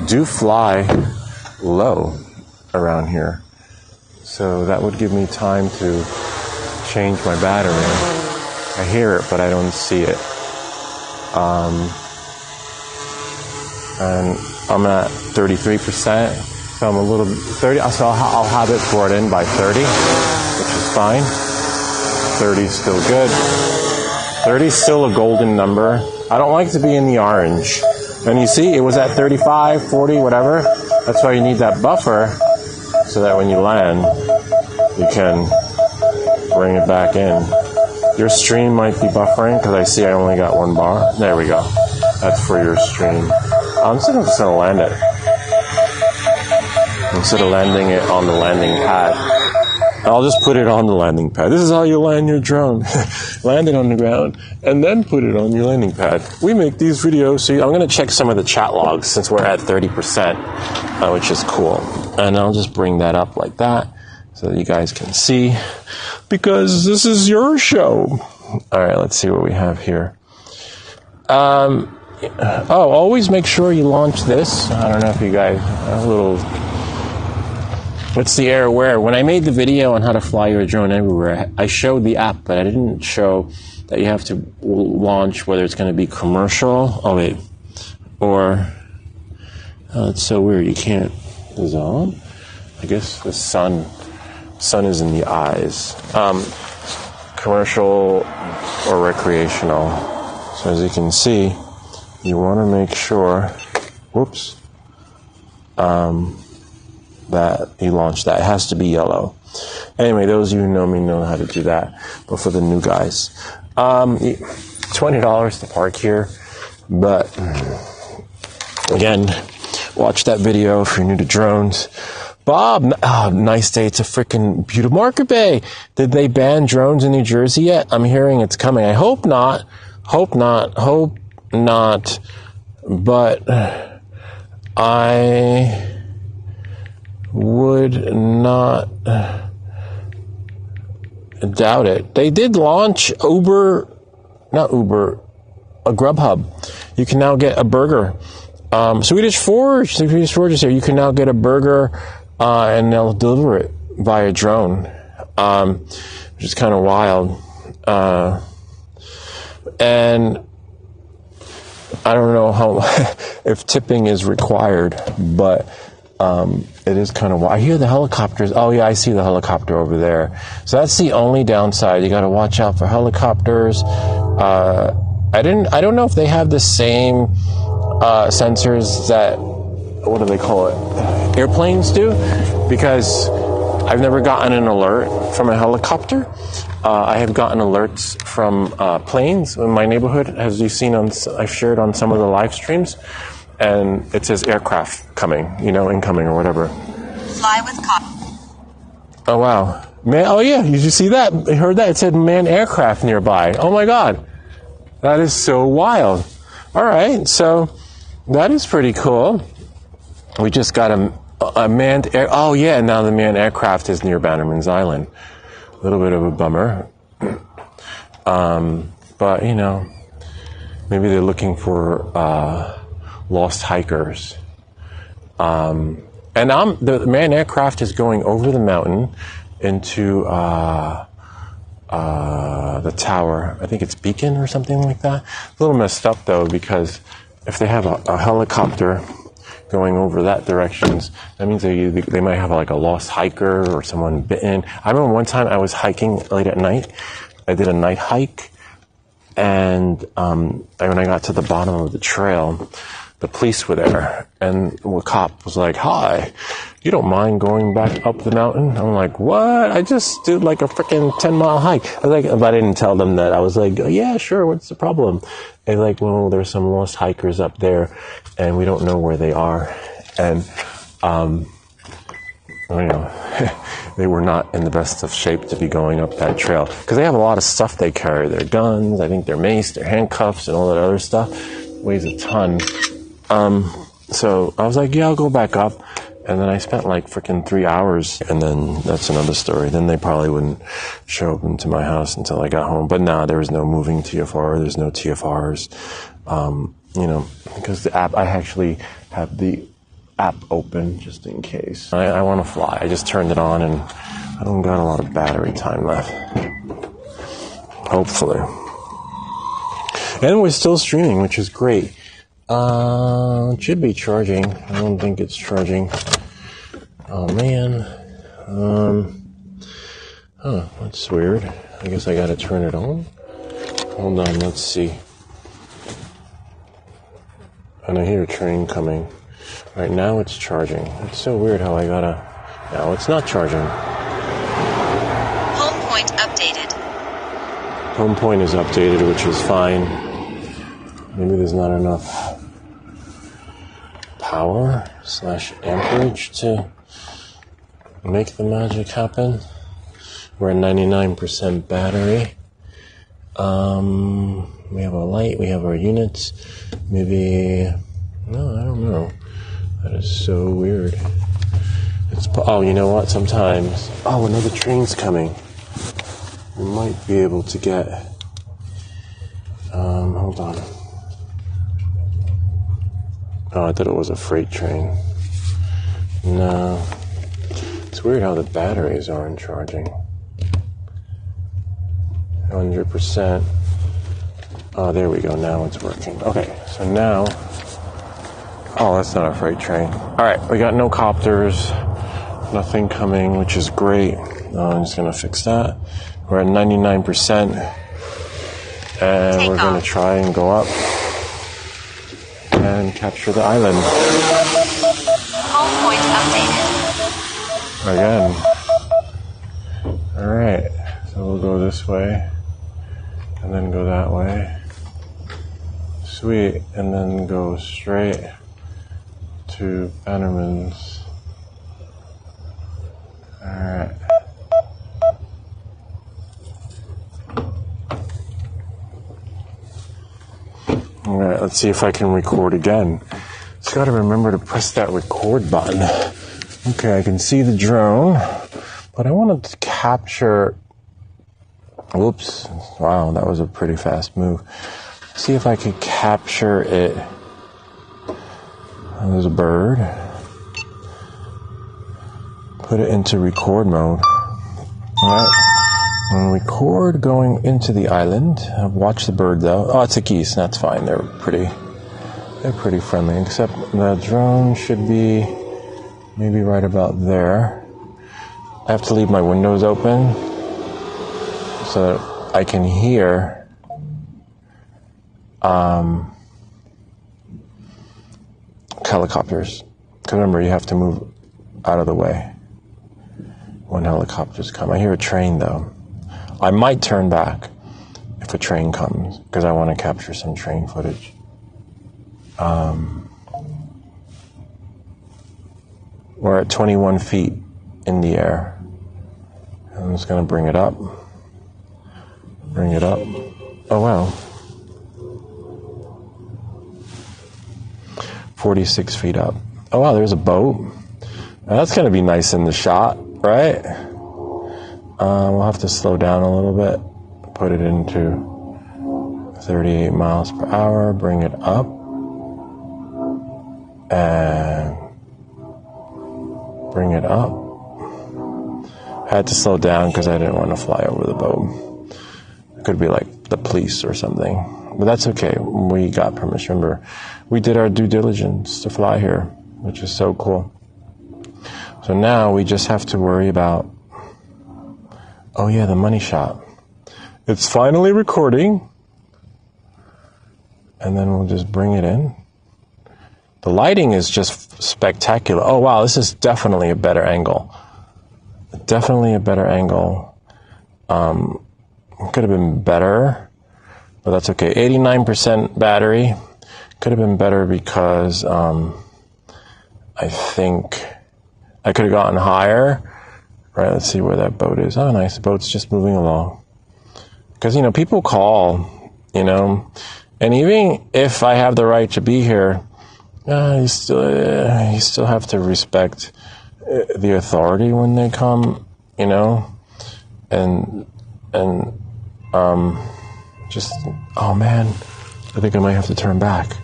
do fly low around here. So that would give me time to change my battery. I hear it, but I don't see it. And I'm at 33%, so I'm a little 30. So I'll have it brought in by 30, which is fine. 30 is still good. 30 is still a golden number. I don't like to be in the orange. And you see, it was at 35, 40, whatever. That's why you need that buffer, so that when you land, you can bring it back in. Your stream might be buffering, because I see I only got 1 bar. There we go. That's for your stream. I'm just going to land it. Instead of landing it on the landing pad, I'll just put it on the landing pad. This is how you land your drone. Land it on the ground, and then put it on your landing pad. We make these videos, so I'm going to check some of the chat logs since we're at 30%, which is cool. And I'll just bring that up like that so that you guys can see, because this is your show. All right, let's see what we have here. Always make sure you launch this. I don't know if you guys, what's the error where? When I made the video on how to fly your drone everywhere, I showed the app, but I didn't show that you have to launch whether it's going to be commercial. Oh, wait. Or, it's so weird. You can't. Is it on? I guess the sun is in the eyes. Commercial or recreational. So as you can see, you want to make sure, that you launch that. It has to be yellow. Anyway, those of you who know me know how to do that. But for the new guys, $20 to park here. But again, watch that video if you're new to drones. Bob, nice day. It's a freaking beautiful Market Bay. Did they ban drones in New Jersey yet? I'm hearing it's coming. I hope not. Hope not. But I would not doubt it. They did launch a Grubhub. You can now get a burger. Swedish Forge is here. You can now get a burger, and they'll deliver it via drone, which is kind of wild. And I don't know how if tipping is required, but it is kind of wild. I hear the helicopters. Oh yeah, I see the helicopter over there. So that's the only downside. You got to watch out for helicopters. I don't know if they have the same sensors that, what do they call it, airplanes do, because I've never gotten an alert from a helicopter. I have gotten alerts from planes in my neighborhood, as you've seen I've shared on some of the live streams, and it says aircraft coming, incoming or whatever. Fly with cop. Oh wow, man! Oh yeah, did you see that? I heard that. It said manned aircraft nearby. Oh my God, that is so wild. All right, so that is pretty cool. We just got a manned air. Oh yeah, now the manned aircraft is near Bannerman's Island. A little bit of a bummer, but maybe they're looking for lost hikers. And the manned aircraft is going over the mountain into the tower. I think it's Beacon or something like that. A little messed up though, because if they have a helicopter going over that directions, that means they might have like a lost hiker or someone bitten. I remember one time I was hiking late at night. I did a night hike, and when I got to the bottom of the trail, the police were there, and the cop was like, "Hi, you don't mind going back up the mountain?" I'm like, "What? I just did like a freaking 10-mile hike." I was like, but I didn't tell them that. I was like, "Yeah, sure. What's the problem?" And like, well, there's some lost hikers up there, and we don't know where they are. And they were not in the best of shape to be going up that trail, because they have a lot of stuff they carry. Their guns, I think their mace, their handcuffs, and all that other stuff. Weighs a ton. So I was like, yeah, I'll go back up. And then I spent like freaking 3 hours, and then that's another story. Then they probably wouldn't show up into my house until I got home. But nah, there was no moving TFR. There's no TFRs. Because the app, I actually have the app open just in case. I want to fly. I just turned it on, and I don't got a lot of battery time left. Hopefully. And we're still streaming, which is great. It should be charging. I don't think it's charging. Oh man. That's weird. I guess I gotta turn it on. Hold on, let's see. And I hear a train coming. Right now it's charging. It's so weird how I gotta... No, it's not charging. Home point updated. Home point is updated, which is fine. Maybe there's not enough power/amperage to make the magic happen. We're at 99% battery. We have a light, we have our units. Maybe, no, I don't know. That is so weird. Oh, you know what? Sometimes, another train's coming. We might be able to get, hold on. Oh, I thought it was a freight train. No. It's weird how the batteries aren't charging. 100%. Oh, there we go. Now it's working. Okay, so now... Oh, that's not a freight train. Alright, we got no copters. Nothing coming, which is great. I'm just going to fix that. We're at 99%. And we're going to try and go up and capture the island. Home point updated. Again. go this way, and then go that way. Sweet, and then go straight to Bannerman's. Alright. Alright, let's see if I can record again. Just gotta remember to press that record button. Okay, I can see the drone, but I want to capture... Whoops. Wow, that was a pretty fast move. See if I could capture it. There's a bird. Put it into record mode. Alright. And record going into the island. Watch the bird though. Oh, it's a geese. That's fine. They're pretty friendly. Except the drone should be maybe right about there. I have to leave my windows open so that I can hear helicopters. Because remember, you have to move out of the way when helicopters come. I hear a train though. I might turn back if a train comes because I want to capture some train footage. We're at 21 feet in the air. I'm just going to bring it up. Bring it up. Oh, wow. 46 feet up. Oh, wow, there's a boat. Now, that's going to be nice in the shot, right? We'll have to slow down a little bit. Put it into 38 miles per hour. Bring it up. And bring it up. I had to slow down because I didn't want to fly over the boat. It could be like the police or something. But that's okay. We got permission. Remember, we did our due diligence to fly here, which is so cool. So now we just have to worry about, oh yeah, the money shot. It's finally recording. And then we'll just bring it in. The lighting is just spectacular. Oh wow, this is definitely a better angle. Definitely a better angle. Could have been better, but that's okay. 89% battery. Could have been better because I think I could have gotten higher. Right, let's see where that boat is. Oh, nice. The boat's just moving along. Because, you know, people call, you know, and even if I have the right to be here, you still have to respect the authority when they come, you know, and just, oh man, I think I might have to turn back.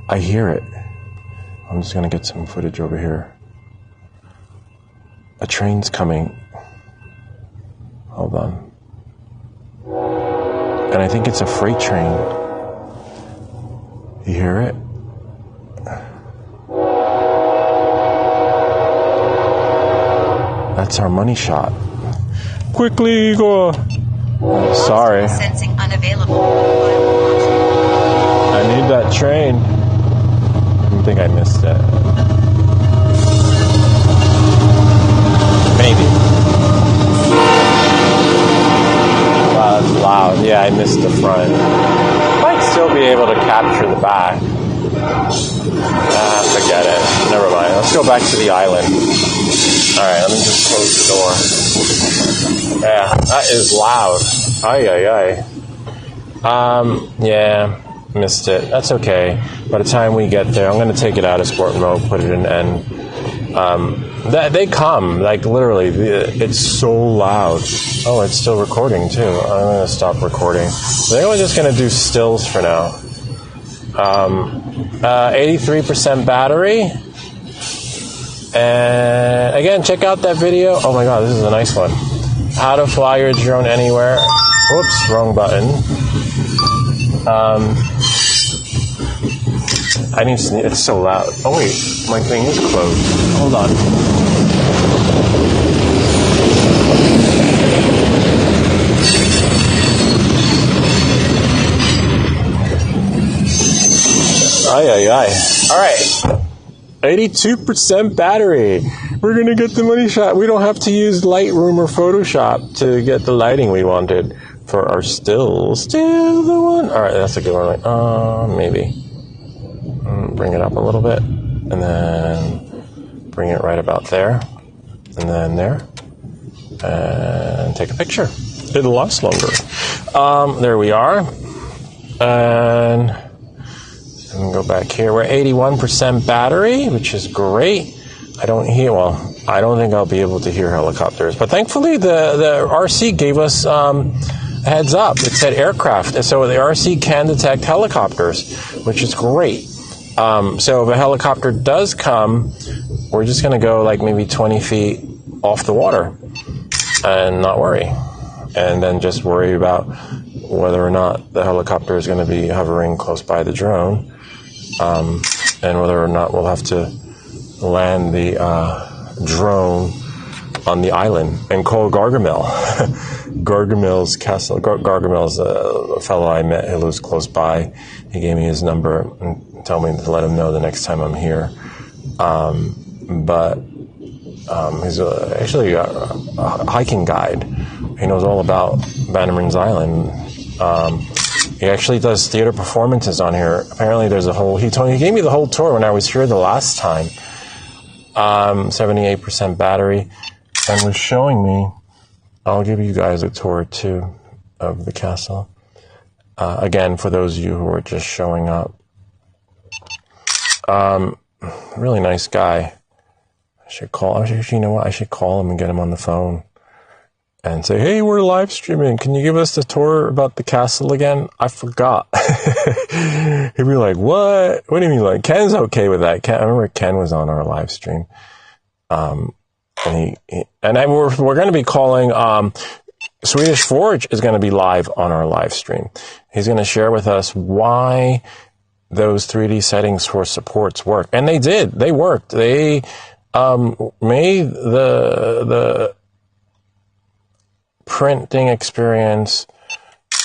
I hear it. I'm just gonna get some footage over here. A train's coming. Hold on. And I think it's a freight train. You hear it? That's our money shot. Quickly, go. Sorry. Sensing unavailable. I need that train. I think I missed it. Maybe. Wow, that's loud. Yeah, I missed the front. Might still be able to capture the back. Forget it. Never mind. Let's go back to the island. Alright, let me just close the door. Yeah, that is loud. Yeah, missed it. That's okay. By the time we get there, I'm going to take it out of sport mode, put it in N. They come, like literally, it's so loud. Oh, it's still recording too. I'm going to stop recording. I think we're just going to do stills for now. 83% battery. And again, check out that video. Oh my god, this is a nice one. How to fly your drone anywhere. Whoops, wrong button. It's so loud. Oh wait, my thing is closed. Hold on. Alright. 82% battery. We're going to get the money shot. We don't have to use Lightroom or Photoshop to get the lighting we wanted for our stills. Still the one. All right, that's a good one. Right? Maybe. Bring it up a little bit. And then bring it right about there. And then there. And take a picture. It'll last longer. There we are. And go back here. We're 81% battery, which is great. I don't think I'll be able to hear helicopters. But thankfully, the RC gave us a heads up. It said aircraft. And so the RC can detect helicopters, which is great. So if a helicopter does come, we're just going to go like maybe 20 feet off the water and not worry. And then just worry about whether or not the helicopter is going to be hovering close by the drone. And whether or not we'll have to land the drone on the island and call Gargamel. Gargamel's castle. Gargamel's a fellow I met who lives close by. He gave me his number and told me to let him know the next time I'm here. But he's actually a hiking guide. He knows all about Bannerman's Island. He actually does theater performances on here. Apparently there's a whole... He gave me the whole tour when I was here the last time. 78% battery. And was showing me... I'll give you guys a tour, too, of the castle. Again, for those of you who are just showing up. Really nice guy. You know what? I should call him and get him on the phone. And say, hey, we're live streaming. Can you give us the tour about the castle again? I forgot. He'd be like, what? What do you mean? Like, Ken's okay with that. I remember Ken was on our live stream. And we're going to be calling, Swedish Forge is going to be live on our live stream. He's going to share with us why those 3D settings for supports work. And they did. They worked. They, made the printing experience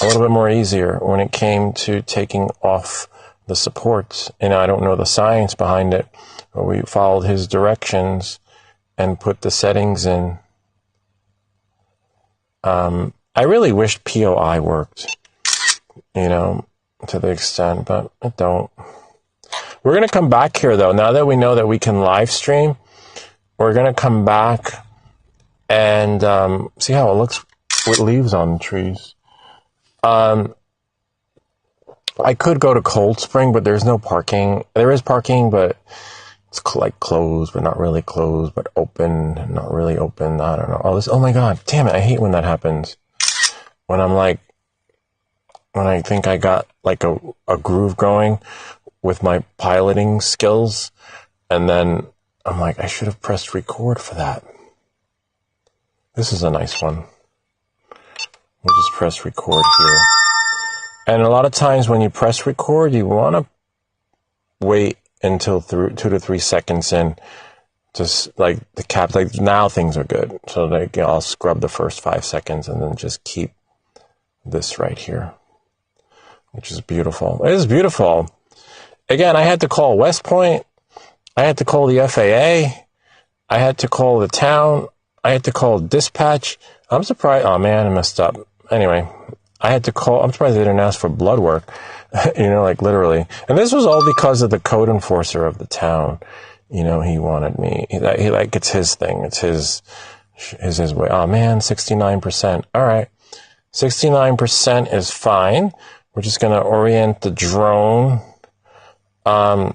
a little bit more easier when it came to taking off the supports. And I don't know the science behind it, but we followed his directions and put the settings in. I really wished POI worked, to the extent, but it don't. We're going to come back here, though. Now that we know that we can live stream, we're going to come back and see how it looks with leaves on the trees. I could go to Cold Spring, but there's no parking. There is parking, but it's like closed, but not really closed, but open, not really open. I don't know. Oh my God, damn it. I hate when that happens. When I think I got like a groove going with my piloting skills, and then I'm like, I should have pressed record for that. This is a nice one. We'll just press record here. And a lot of times when you press record, you want to wait until 2 to 3 seconds in. Just like the cap, like now things are good. So like, I'll scrub the first 5 seconds and then just keep this right here, which is beautiful. It is beautiful. Again, I had to call West Point. I had to call the FAA. I had to call the town. I had to call dispatch. I'm surprised. Oh man, I messed up. Anyway, I had to call. I'm surprised they didn't ask for blood work, like literally. And this was all because of the code enforcer of the town. He wanted me. He like, it's his thing. It's his way. Oh man, 69%. All right. 69% is fine. We're just going to orient the drone, so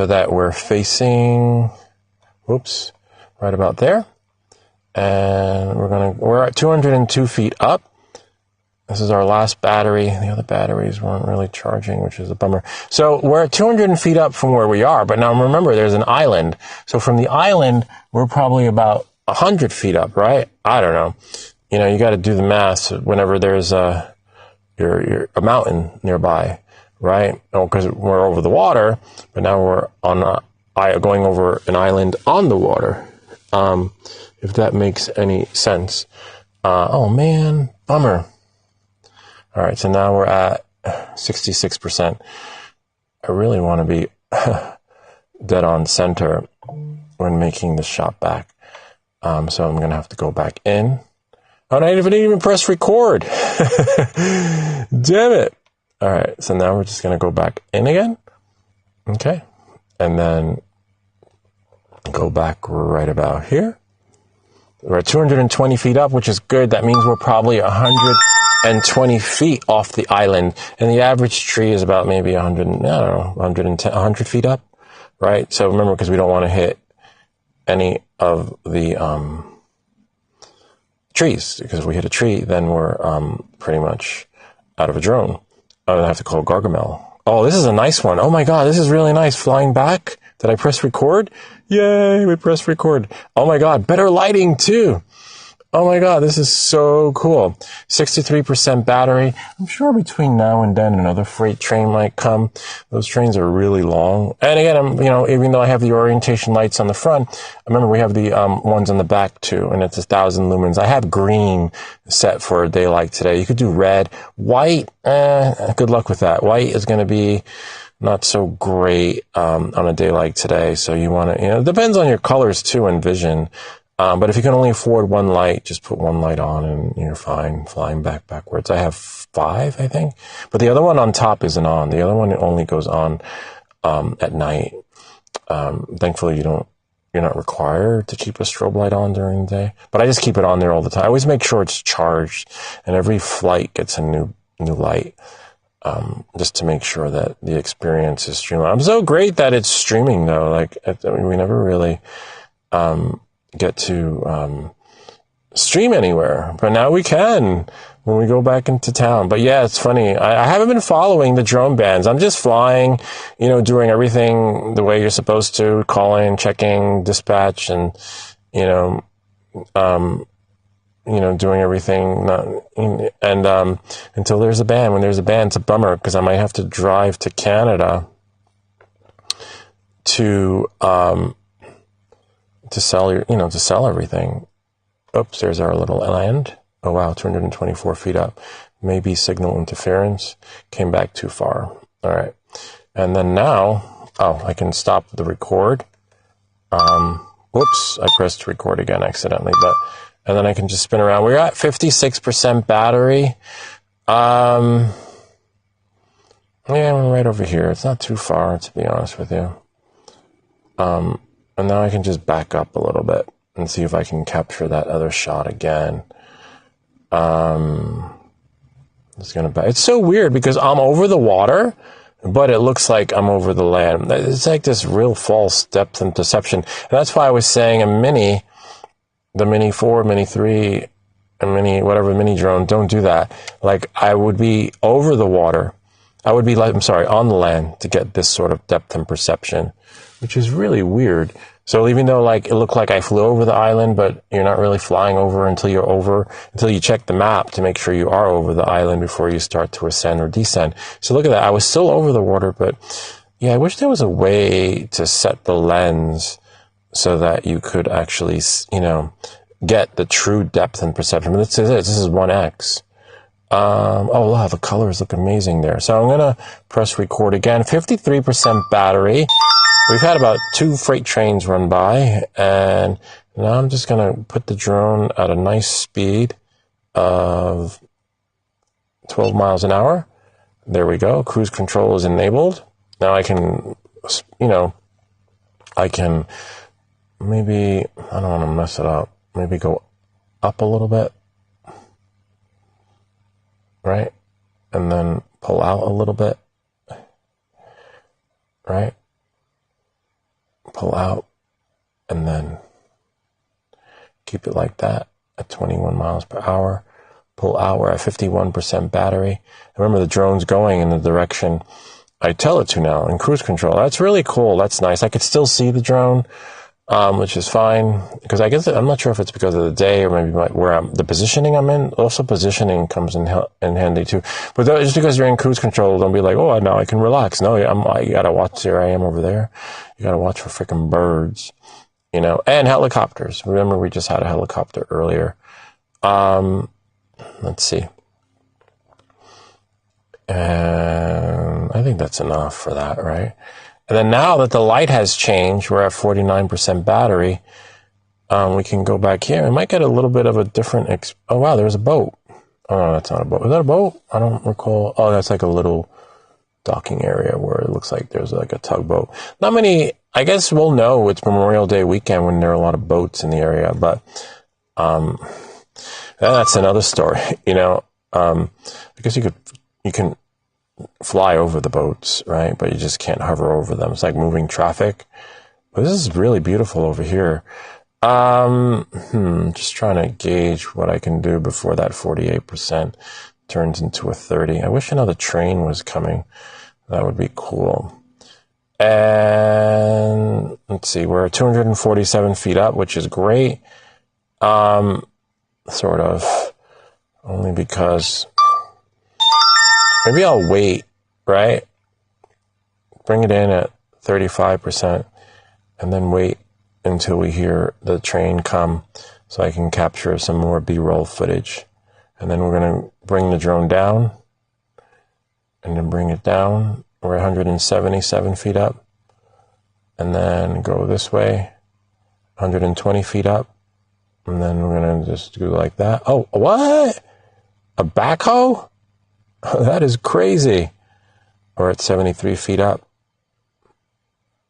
that we're facing, right about there. And we're at 202 feet up. This is our last battery. The other batteries weren't really charging, which is a bummer. So we're at 200 feet up from where we are. But now remember, there's an island. So from the island, we're probably about 100 feet up, right? I don't know. You got to do the math whenever there's a mountain nearby, right? Oh, because we're over the water, but now we're going over an island on the water. If that makes any sense. Oh man, bummer. All right, so now we're at 66%. I really want to be dead on center when making the shot back. So I'm going to have to go back in. Oh, and I didn't even press record. Damn it. All right. So now we're just going to go back in again. Okay. And then go back right about here. We're at 220 feet up, which is good. That means we're probably 120 feet off the island. And the average tree is about maybe 100, I don't know, 110, 100 feet up, right? So remember, because we don't want to hit any of the trees, because if we hit a tree, then we're pretty much out of a drone. I'm gonna have to call Gargamel. Oh, this is a nice one. Oh my God, this is really nice. Flying back. Did I press record? Yay, we pressed record. Oh my God, better lighting too. Oh my God, this is so cool. 63% battery. I'm sure between now and then another freight train might come. Those trains are really long. And again, even though I have the orientation lights on the front, remember we have the ones on the back too, and it's 1,000 lumens. I have green set for a day like today. You could do red. White, good luck with that. White is going to be not so great on a day like today. So you want to, it depends on your colors too and vision. But if you can only afford one light, just put one light on and you're fine flying backwards. I have 5, I think. But the other one on top isn't on. The other one only goes on at night. Thankfully, you're not required to keep a strobe light on during the day. But I just keep it on there all the time. I always make sure it's charged, and every flight gets a new light. Just to make sure that the experience is streamlined. I'm so great that it's streaming though. Like, we never really get to stream anywhere, but now we can when we go back into town. But yeah, it's funny. I haven't been following the drone bans. I'm just flying, doing everything the way you're supposed to, calling, checking, dispatch, and doing everything, until there's a ban. When there's a ban, it's a bummer because I might have to drive to Canada to sell everything. Oops, there's our little land. Oh wow, 224 feet up. Maybe signal interference. Came back too far. All right. And then now, I can stop the record. Whoops, I pressed record again accidentally, and then I can just spin around. We're at 56% battery. Yeah, we're right over here. It's not too far, to be honest with you. And now I can just back up a little bit and see if I can capture that other shot again. It's so weird because I'm over the water, but it looks like I'm over the land. It's like this real false depth and perception. And that's why I was saying the Mini 4, Mini 3, and Mini drone, don't do that. Like, I would be over the water. I would be on the land to get this sort of depth and perception, which is really weird. So even though it looked like I flew over the island, but you're not really flying over until you check the map to make sure you are over the island before you start to ascend or descend. So look at that. I was still over the water, but yeah, I wish there was a way to set the lens so that you could actually, get the true depth and perception. But this is 1x. Wow, the colors look amazing there. So I'm going to press record again. 53% battery. We've had about 2 freight trains run by, and now I'm just going to put the drone at a nice speed of 12 miles an hour. There we go. Cruise control is enabled. Now I can, maybe, I don't want to mess it up. Maybe go up a little bit. Right? And then pull out a little bit. Right? Pull out. And then keep it like that at 21 miles per hour. Pull out. We're at 51% battery. Remember, the drone's going in the direction I tell it to now in cruise control. That's really cool. That's nice. I could still see the drone, which is fine, because I guess I'm not sure if it's because of the day or maybe the positioning I'm in. Also, positioning comes in handy too. But just because you're in cruise control, don't be like, oh, now I can relax. No, you gotta watch. Here I am over there. You gotta watch for freaking birds, and helicopters. Remember, we just had a helicopter earlier. Let's see. And I think that's enough for that, right? And then now that the light has changed, we're at 49% battery. We can go back here. We might get a little bit of a different... oh, wow, there's a boat. Oh, no, that's not a boat. Is that a boat? I don't recall. Oh, that's like a little docking area where it looks like there's like a tugboat. Not many... I guess we'll know it's Memorial Day weekend when there are a lot of boats in the area, but that's another story. You know, I guess you can fly over the boats, right? But you just can't hover over them. It's like moving traffic. But this is really beautiful over here. Just trying to gauge what I can do before that 48% turns into a 30. I wish another train was coming. That would be cool. And let's see, we're 247 feet up, which is great. Sort of, only because maybe I'll wait, right? Bring it in at 35% and then wait until we hear the train come so I can capture some more B-roll footage. And then we're going to bring the drone down and then bring it down. We're 177 feet up, and then go this way, 120 feet up, and then we're going to just do like that. Oh, what? A backhoe? That is crazy. We're at 73 feet up.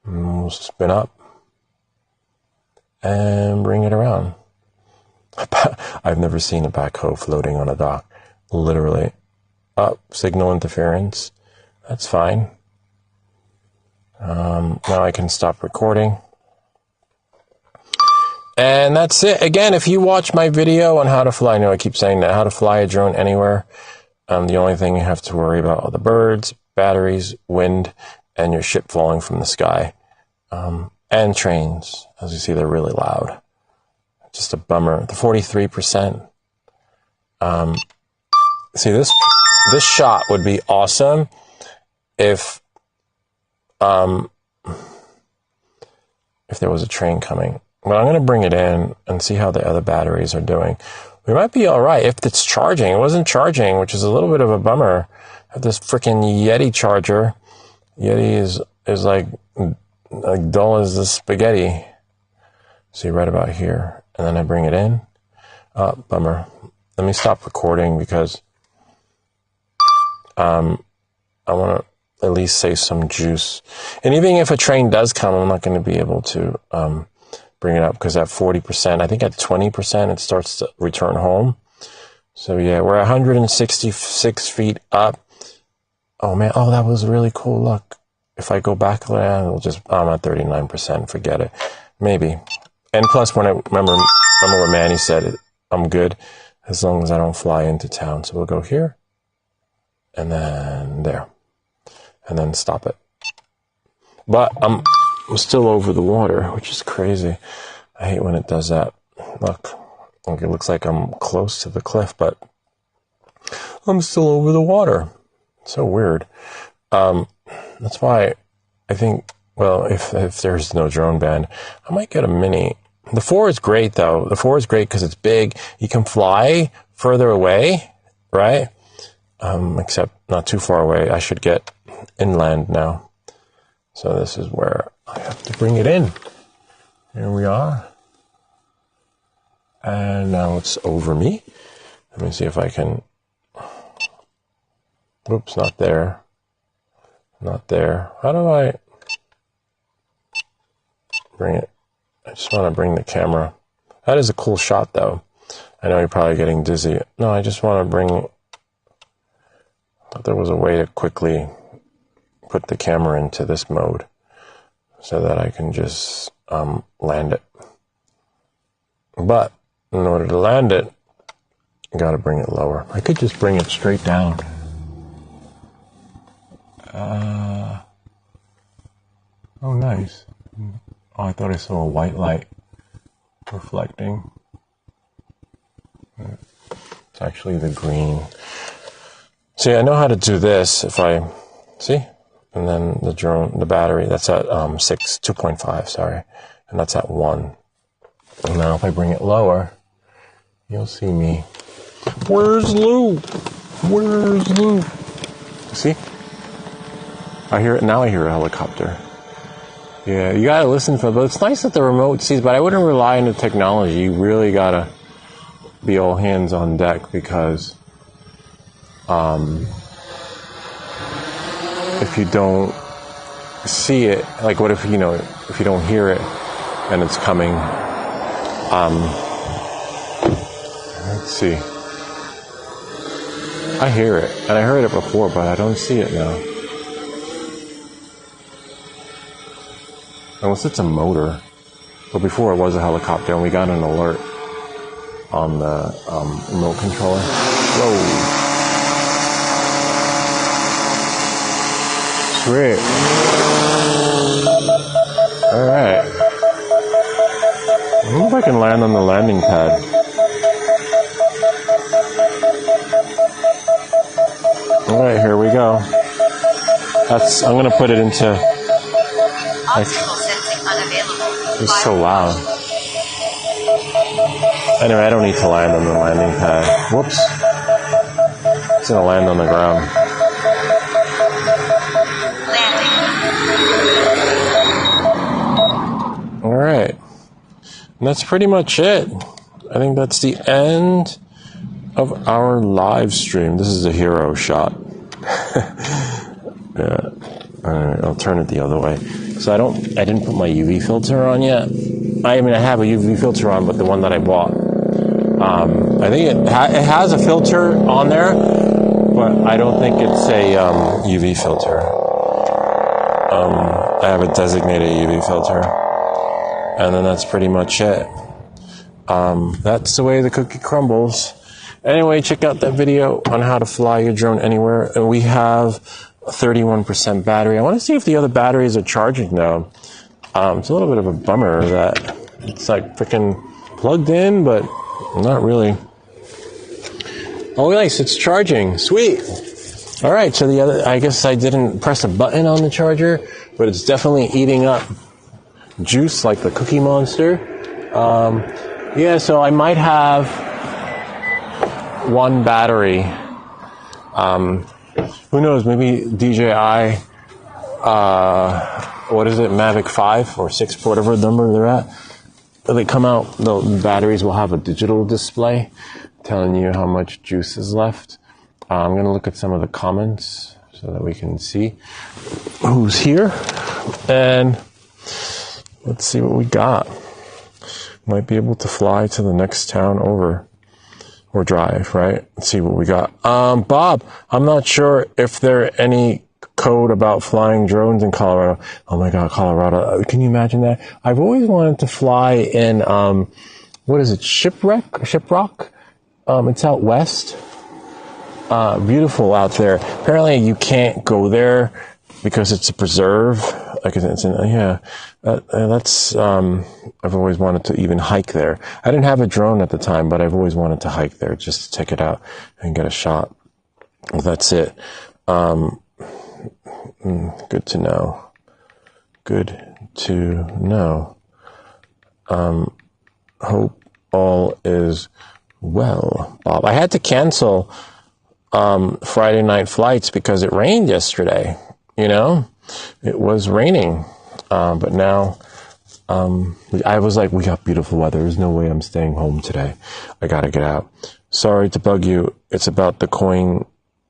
And we'll spin up and bring it around. I've never seen a backhoe floating on a dock, literally. Up, signal interference. That's fine. Now I can stop recording. And that's it. Again, if you watch my video on how to fly, I know I keep saying that, how to fly a drone anywhere, the only thing you have to worry about are the birds, batteries, wind, and your ship falling from the sky. And trains. As you see, they're really loud. Just a bummer. The 43%. See, this shot would be awesome if there was a train coming. But I'm going to bring it in and see how the other batteries are doing. We might be all right if it's charging. It wasn't charging, which is a little bit of a bummer. I have this freaking Yeti charger. Yeti is like dull as the spaghetti. See, right about here. And then I bring it in. Bummer. Let me stop recording because I want to at least save some juice. And even if a train does come, I'm not going to be able to bring it up because at 40%, I think at 20%, it starts to return home. So yeah, we're 166 feet up. Oh man, oh, that was really cool. Look, if I go back there, I'm at 39%. Forget it. Maybe. And plus, remember what Manny said, I'm good as long as I don't fly into town. So we'll go here and then there. And then stop it. But I'm still over the water, which is crazy. I hate when it does that. Look, it looks like I'm close to the cliff, but I'm still over the water. So weird. That's why I think, well, if there's no drone ban, I might get a mini. The 4 is great, though. The 4 is great because it's big. You can fly further away, right? Except not too far away. I should get inland now. So this is where I have to bring it in. Here we are. And now it's over me. Let me see if I can... Oops, not there. Not there. How do I bring it? I just want to bring the camera. That is a cool shot, though. I know you're probably getting dizzy. No, I just want to bring... I thought there was a way to quickly put the camera into this mode so that I can just land it. But in order to land it, you got to bring it lower. I could just bring it straight down. Oh, nice. Oh, I thought I saw a white light reflecting. It's actually the green. See, I know how to do this if I... See? And then the drone, the battery, that's at 2.5, sorry. And that's at 1. And now if I bring it lower, you'll see me. Where's Lou? Where's Lou? See? I hear it now. I hear a helicopter. Yeah, you gotta listen for it, but it's nice that the remote sees, but I wouldn't rely on the technology. You really gotta be all hands on deck because if you don't see it, like what if, if you don't hear it and it's coming, let's see. I hear it, and I heard it before, but I don't see it now. Unless it's a motor. But before it was a helicopter, and we got an alert on the remote controller. Whoa. Sweet. Alright. I wonder if I can land on the landing pad. Alright, here we go. I'm gonna put it into... Obstacle sensing unavailable. It's so loud. Anyway, I don't need to land on the landing pad. Whoops. It's gonna land on the ground. Landing. Alright. And that's pretty much it. I think that's the end of our live stream. This is a hero shot. Yeah. Alright, I'll turn it the other way. So I didn't put my UV filter on yet. I have a UV filter on, but the one that I bought. I think it has a filter on there, but I don't think it's a UV filter. I have a designated UV filter. And then that's pretty much it. That's the way the cookie crumbles. Anyway, check out that video on how to fly your drone anywhere. And we have a 31% battery. I want to see if the other batteries are charging now. It's a little bit of a bummer that it's like freaking plugged in, but not really. Oh, nice, it's charging. Sweet. All right, so the other, I guess I didn't press a button on the charger, but it's definitely eating up juice like the Cookie Monster. Yeah, so I might have one battery. Who knows, maybe DJI, what is it, Mavic 5 or 6, whatever number they're at. They come out, the batteries will have a digital display telling you how much juice is left. I'm going to look at some of the comments so that we can see who's here. And let's see what we got. Might be able to fly to the next town over. Or drive, right? Let's see what we got. Bob, I'm not sure if there any code about flying drones in Colorado. Oh my God, Colorado. Can you imagine that? I've always wanted to fly in, what is it? Shiprock? It's out west. Beautiful out there. Apparently you can't go there because it's a preserve. Like it's that's I've always wanted to even hike there. I didn't have a drone at the time, but I've always wanted to hike there just to check it out and get a shot. That's it. Good to know. Good to know. Hope all is well, Bob. I had to cancel Friday night flights because it rained yesterday. It was raining. But now, I was like, we got beautiful weather. There's no way I'm staying home today. I gotta get out. Sorry to bug you. It's about the coin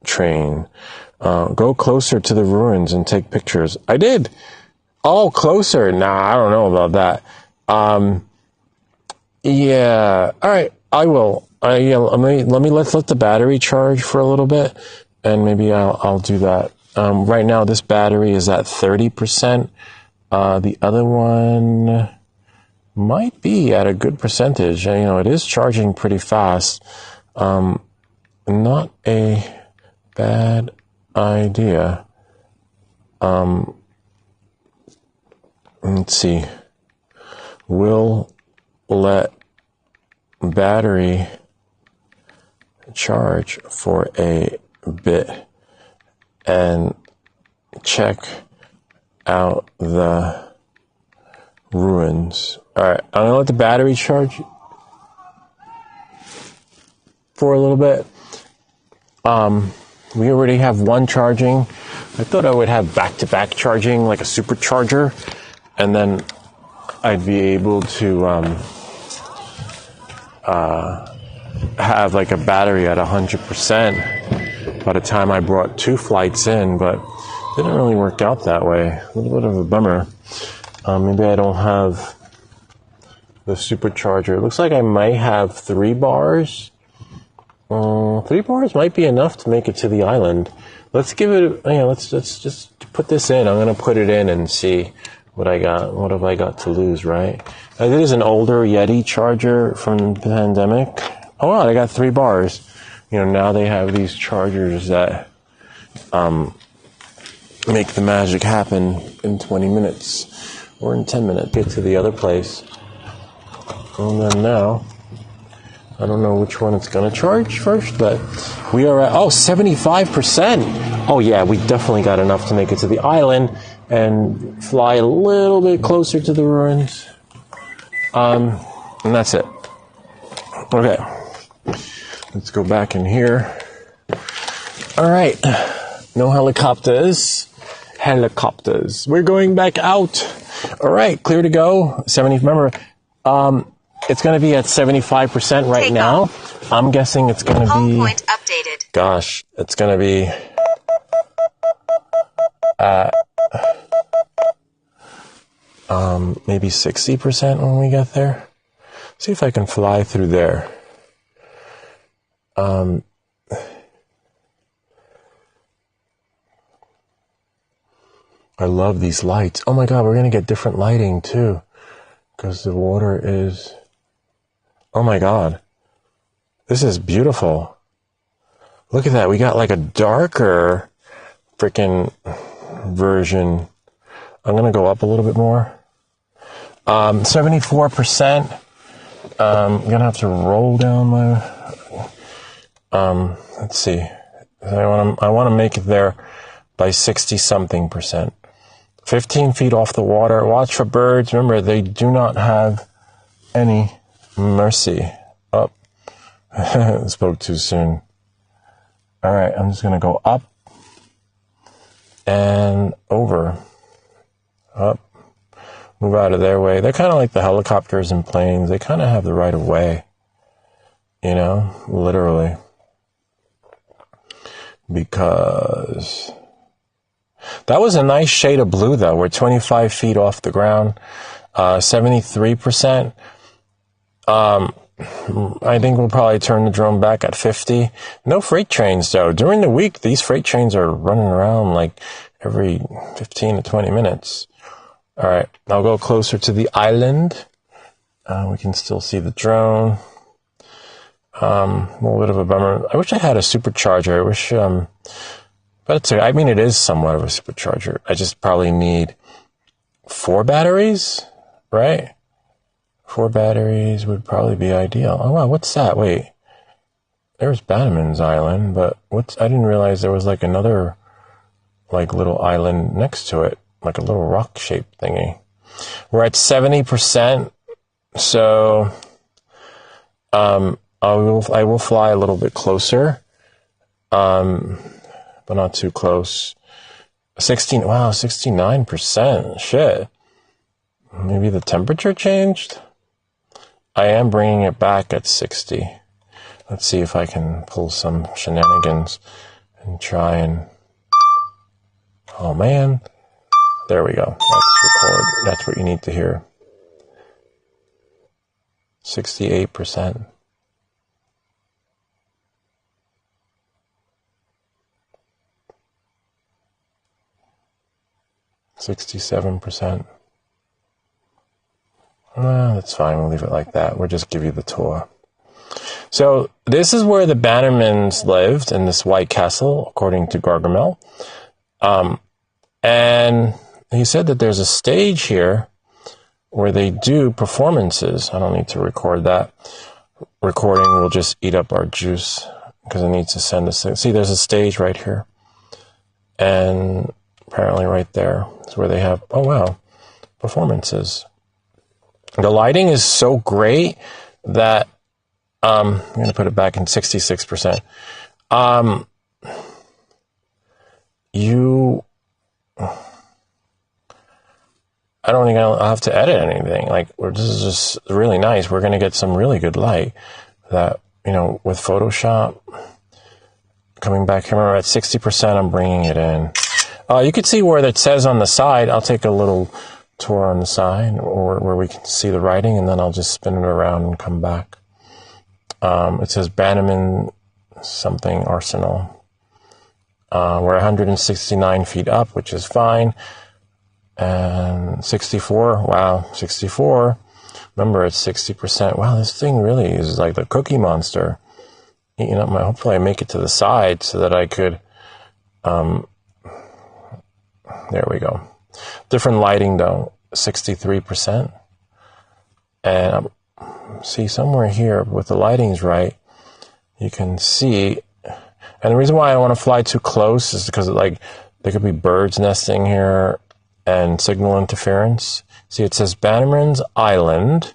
train. Go closer to the ruins and take pictures. I did. Oh, closer. Nah, I don't know about that. Yeah. All right. I will. Yeah. Let's let the battery charge for a little bit, and maybe I'll do that. Right now, this battery is at 30%. The other one might be at a good percentage. It is charging pretty fast. Not a bad idea. Let's see. We'll let battery charge for a bit and check out the ruins. All right, I'm gonna let the battery charge for a little bit. We already have one charging. I thought I would have back-to-back charging, like a supercharger, and then I'd be able to have like a battery at 100% by the time I brought 2 flights in, but it didn't really work out that way. A little bit of a bummer. Maybe I don't have the supercharger. It looks like I might have 3 bars. 3 bars might be enough to make it to the island. Let's give it, let's just put this in. I'm going to put it in and see what I got. What have I got to lose, right? It is an older Yeti charger from the pandemic. Oh, wow, I got 3 bars. Now they have these chargers that make the magic happen in 20 minutes or in 10 minutes. Get to the other place. And then now, I don't know which one it's going to charge first, but we are at, 75%. Oh, yeah, we definitely got enough to make it to the island and fly a little bit closer to the ruins. And that's it. Okay. Let's go back in here. All right. No helicopters. We're going back out. All right. Clear to go. Remember, it's going to be at 75% right now. I'm guessing it's going to be... Home point updated. Gosh, it's going to be... maybe 60% when we get there. See if I can fly through there. I love these lights. Oh my God, we're going to get different lighting too. Because the water is... Oh my God. This is beautiful. Look at that. We got like a darker freaking version. I'm going to go up a little bit more. 74%. I'm going to have to roll down my... let's see. I want to make it there by 60-something%. 15 feet off the water. Watch for birds. Remember, they do not have any mercy. Up. Spoke too soon. All right, I'm just going to go up and over. Up. Move out of their way. They're kind of like the helicopters and planes. They kind of have the right of way. Literally. Because that was a nice shade of blue, though. We're 25 feet off the ground. 73%. I think we'll probably turn the drone back at 50. No freight trains, though. During the week, these freight trains are running around like every 15 to 20 minutes. All right, I'll go closer to the island. We can still see the drone. A little bit of a bummer. I wish I had a supercharger. I wish, but it is somewhat of a supercharger. I just probably need 4 batteries, right? 4 batteries would probably be ideal. Oh wow, what's that? Wait, there's Bannerman's island, but I didn't realize there was like another, like little island next to it, like a little rock-shaped thingy. We're at 70%, so, I will fly a little bit closer, but not too close. 69%. Shit. Maybe the temperature changed? I am bringing it back at 60. Let's see if I can pull some shenanigans and try and... Oh man. There we go. Let's record. That's what you need to hear. 68%. 67%. That's fine. We'll leave it like that. We'll just give you the tour. So this is where the Bannermans lived, in this White Castle, according to Gargamel. And he said that there's a stage here where they do performances. I don't need to record that. Recording will just eat up our juice because it needs to send us. See, there's a stage right here. And apparently right there is where they have, oh wow, performances. The lighting is so great that I'm going to put it back in 66%. I don't think I'll have to edit anything. Like, this is just really nice. We're going to get some really good light that, you know, with Photoshop. Coming back here, remember at 60%, I'm bringing it in. You can see where it says on the side. I'll take a little tour on the side, or where we can see the writing, and then I'll just spin it around and come back. It says Bannerman something Arsenal. We're 169 feet up, which is fine. And 64, wow, 64. Remember, it's 60%. Wow, this thing really is like the Cookie Monster. Eating up hopefully I make it to the side so that I could, there we go. Different lighting though, 63%. And see somewhere here with the lighting's right, you can see, and the reason why I don't want to fly too close is because like there could be birds nesting here and signal interference. See, it says Bannerman's Island.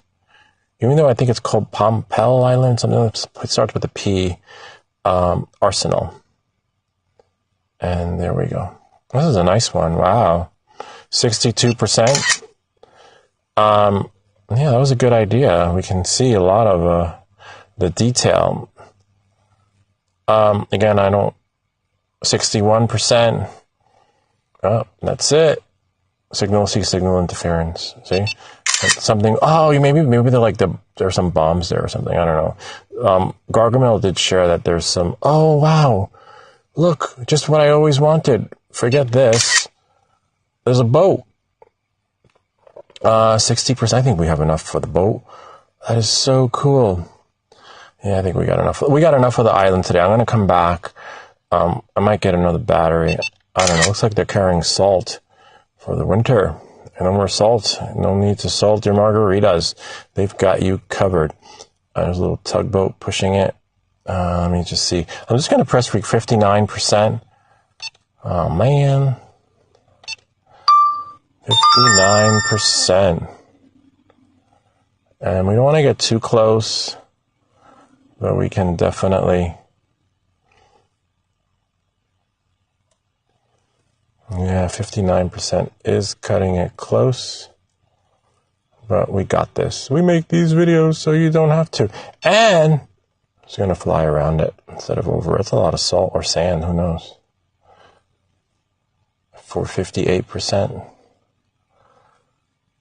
Even though I think it's called Pollepel Island, something that starts with a P, Arsenal. And there we go. This is a nice one. Wow. 62%. Yeah, that was a good idea. We can see a lot of the detail. Again, 61%. Oh, that's it. Signal interference. See? Something, maybe they're like there's some bombs there or something, I don't know. Gargamel did share that there's some, oh wow, look, just what I always wanted. Forget this. There's a boat. 60%, I think we have enough for the boat. That is so cool. Yeah, I think we got enough. We got enough for the island today. I'm going to come back. I might get another battery. I don't know, looks like they're carrying salt for the winter. No more salt. No need to salt your margaritas. They've got you covered. There's a little tugboat pushing it. Let me just see. I'm just going to press 59%. Oh, man. 59%. And we don't want to get too close, but we can definitely... Yeah, 59% is cutting it close, but we got this. We make these videos so you don't have to. And it's going to fly around it instead of over it. It's a lot of salt or sand, who knows. For 58%.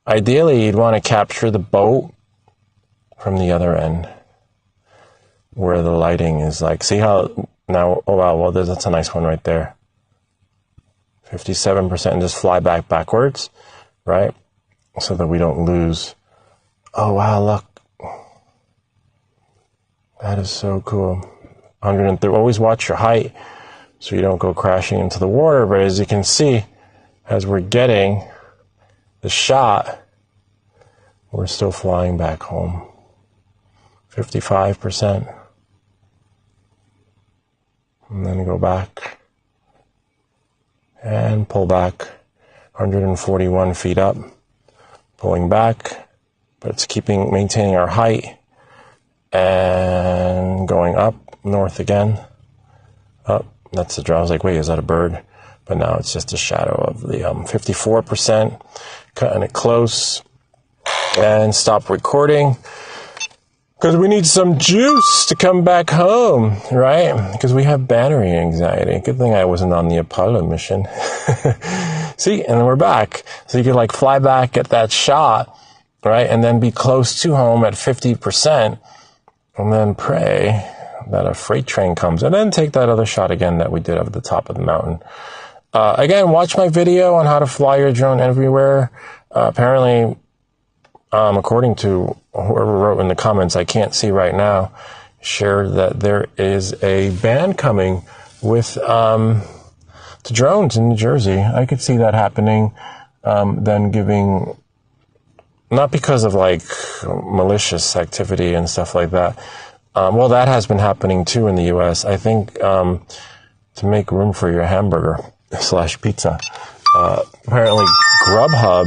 Ideally, you'd want to capture the boat from the other end where the lighting is like. See how now, oh wow, well, that's a nice one right there. 57%, and just fly backwards, right? So that we don't lose. Oh, wow, look. That is so cool. 103. Always watch your height so you don't go crashing into the water. But as you can see, as we're getting the shot, we're still flying back home. 55%. And then go back. And pull back, 141 feet up, pulling back, but it's maintaining our height, and going up, north again, up, that's the draw. I was like, wait, is that a bird? But now it's just a shadow of the 54%, cutting it close, and stop recording, because we need some juice to come back home, right? Because we have battery anxiety. Good thing I wasn't on the Apollo mission. See, and then we're back. So you can like fly back, get that shot, right? And then be close to home at 50%, and then pray that a freight train comes, and then take that other shot again that we did of the top of the mountain. Again, watch my video on how to fly your drone everywhere. Apparently, according to whoever wrote in the comments, I can't see right now, shared that there is a ban coming with to drones in New Jersey. I could see that happening, then giving, not because of like malicious activity and stuff like that. Well, that has been happening too in the U.S. I think to make room for your hamburger / pizza. Apparently Grubhub,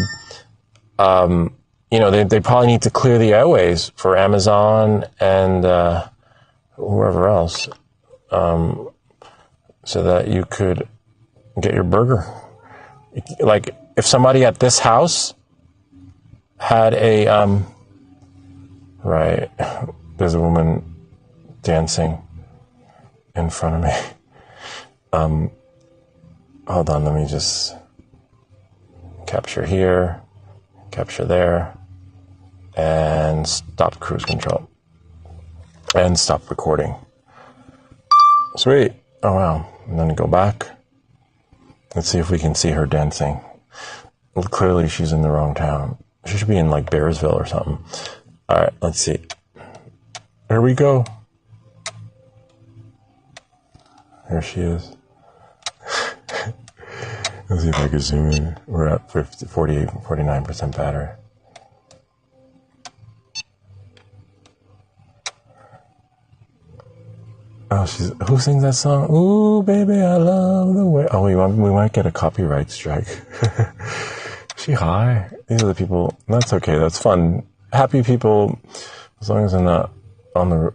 they probably need to clear the airways for Amazon and whoever else, so that you could get your burger. Like, if somebody at this house had a, right, there's a woman dancing in front of me. Hold on, let me just capture here, capture there, and stop cruise control. And stop recording. Sweet. Oh, wow. And then go back. Let's see if we can see her dancing. Well, clearly she's in the wrong town. She should be in like Bearsville or something. All right, let's see. Here we go. There she is. Let's see if I can zoom in. We're at 49% battery. Oh, who sings that song? Ooh, baby, I love the way. Oh, we might get a copyright strike. She high? These are the people. That's okay. That's fun. Happy people, as long as they're not on the.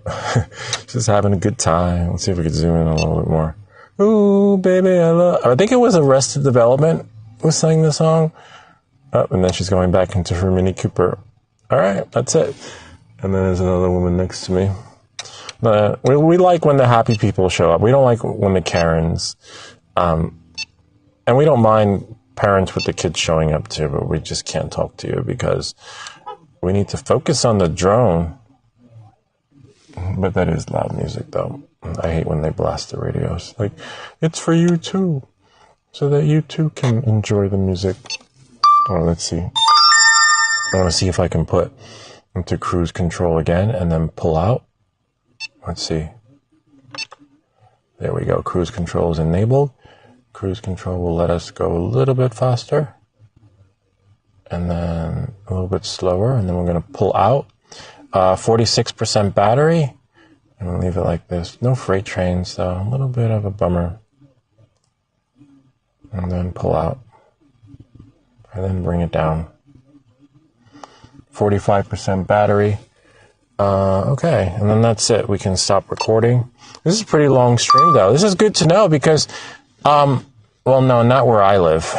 Just having a good time. Let's see if we can zoom in a little bit more. Ooh, baby, I love. I think it was Arrested Development who sang the song. Oh, and then she's going back into her Mini Cooper. All right, that's it. And then there's another woman next to me. We like when the happy people show up. We don't like when the Karens, and we don't mind parents with the kids showing up too, but we just can't talk to you because we need to focus on the drone. But that is loud music though. I hate when they blast the radios. Like, it's for you too, so that you too can enjoy the music. Oh, let's see. I want to see if I can put into cruise control again and then pull out. Let's see. There we go. Cruise control is enabled. Cruise control will let us go a little bit faster. And then a little bit slower. And then we're going to pull out. 46% battery. And we'll leave it like this. No freight trains, though. A little bit of a bummer. And then pull out. And then bring it down. 45% battery. Okay, and then that's it. We can stop recording. This is a pretty long stream, though. This is good to know because, well, no, not where I live.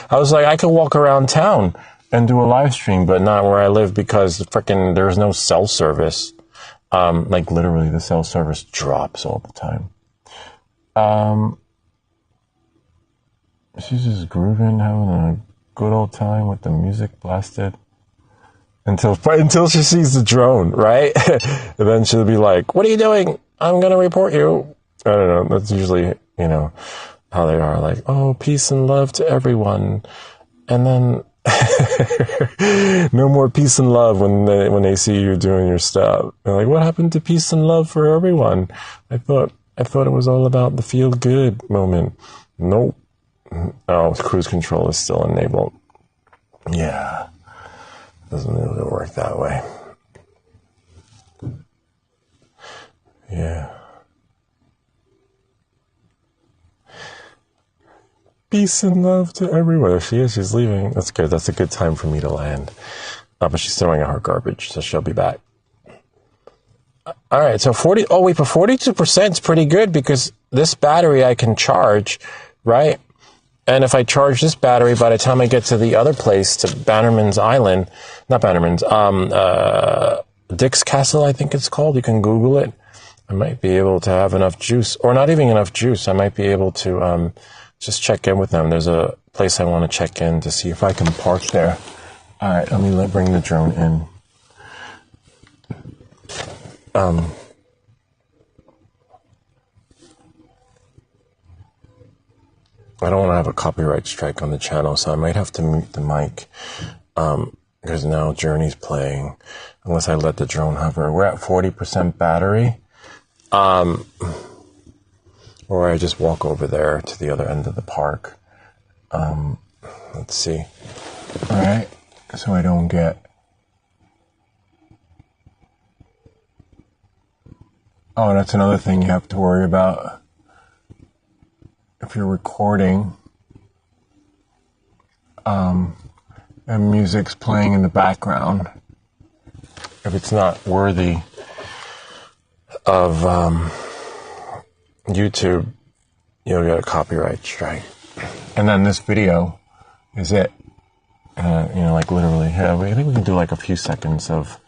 I was like, I could walk around town and do a live stream, but not where I live because there's no cell service. Like literally the cell service drops all the time. She's just grooving, having a good old time with the music blasted. Until she sees the drone, right? And then she'll be like, what are you doing? I'm going to report you. I don't know. That's usually, how they are. Like, oh, peace and love to everyone. And then no more peace and love when they see you doing your stuff. They're like, what happened to peace and love for everyone? I thought it was all about the feel good moment. Nope. Oh, cruise control is still enabled. Yeah. Doesn't really work that way. Yeah. Peace and love to everyone. There she is. She's leaving. That's good. That's a good time for me to land. But she's throwing out her garbage, so she'll be back. All right. So 42% is pretty good because this battery I can charge, right? And if I charge this battery, by the time I get to the other place, to Bannerman's Island, not Bannerman's, Dick's Castle, I think it's called. You can Google it. I might be able to have enough juice, or not even enough juice. I might be able to just check in with them. There's a place I want to check in to see if I can park there. All right, let me bring the drone in. I don't want to have a copyright strike on the channel, so I might have to mute the mic because now Journey's playing, unless I let the drone hover. We're at 40% battery, or I just walk over there to the other end of the park. Let's see. All right, so I don't get... Oh, that's another thing you have to worry about. If you're recording, and music's playing in the background, if it's not worthy of YouTube, you'll get a copyright strike. And then this video is it. You know, like literally. Yeah, I think we can do like a few seconds of,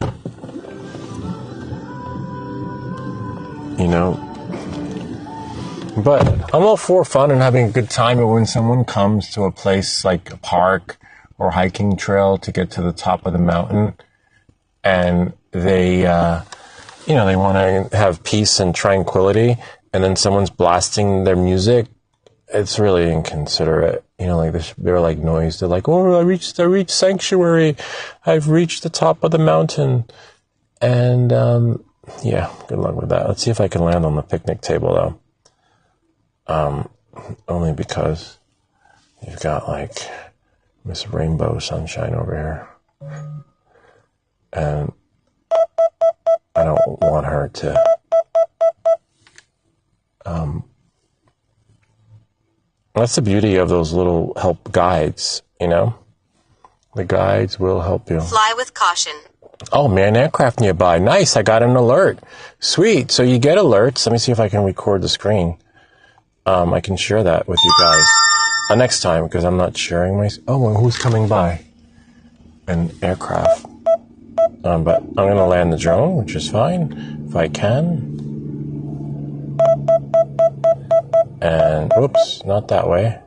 you know. But I'm all for fun and having a good time. But when someone comes to a place like a park or hiking trail to get to the top of the mountain, and they, you know, they want to have peace and tranquility, and then someone's blasting their music, it's really inconsiderate. You know, like they're like noise. They're like, oh, I reached sanctuary. I've reached the top of the mountain. And, yeah, good luck with that. Let's see if I can land on the picnic table though. Only because you've got like Miss Rainbow Sunshine over here. And I don't want her to, that's the beauty of those little help guides, you know? The guides will help you. Fly with caution. Oh man, aircraft nearby. Nice, I got an alert. Sweet, so you get alerts. Let me see if I can record the screen. I can share that with you guys next time, because I'm not sharing my... Oh, and who's coming by? An aircraft. But I'm going to land the drone, which is fine, if I can. And, whoops, not that way.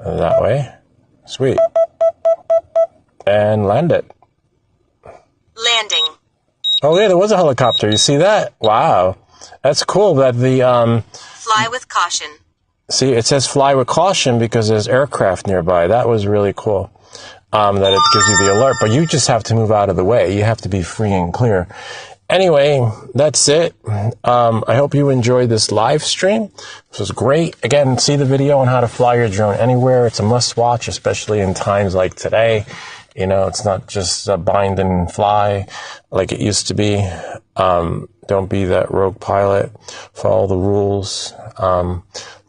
That way. Sweet. And land it. Landing. Oh, yeah, there was a helicopter. You see that? Wow. That's cool that the... Fly with caution. See, it says fly with caution because there's aircraft nearby. That was really cool. That it gives you the alert, but you just have to move out of the way. You have to be free and clear. Anyway, that's it. I hope you enjoyed this live stream. This was great. Again, see the video on how to fly your drone anywhere. It's a must watch, especially in times like today. You know, it's not just bind and fly like it used to be. Don't be that rogue pilot. Follow the rules.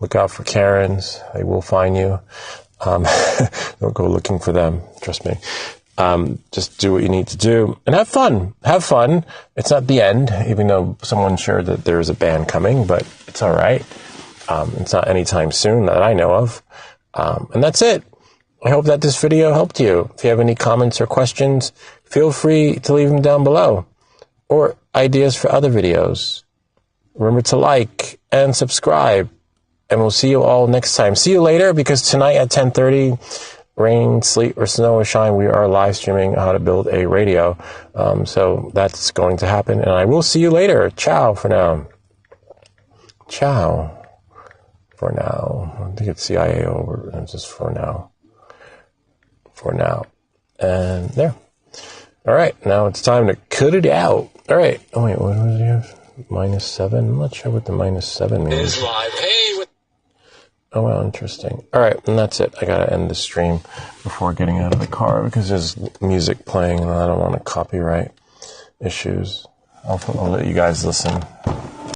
Look out for Karens. They will find you. Don't go looking for them. Trust me. Just do what you need to do and have fun. Have fun. It's not the end, even though someone shared that there's a band coming, but it's all right. It's not anytime soon that I know of. And that's it. I hope that this video helped you. If you have any comments or questions, feel free to leave them down below, or ideas for other videos. Remember to like and subscribe, and we'll see you all next time. See you later, because tonight at 10:30, rain, sleet, or snow or shine, we are live streaming how to build a radio. So that's going to happen, and I will see you later. Ciao for now. Ciao for now. I think it's CIA over. It's just for now. For now. And there. All right. Now it's time to cut it out. All right. Oh, wait. What was it here? -7? I'm not sure what the -7 means. It is live. Hey. Oh, well, interesting. All right. And that's it. I got to end the stream before getting out of the car because there's music playing and I don't want to copyright issues. I'll let you guys listen.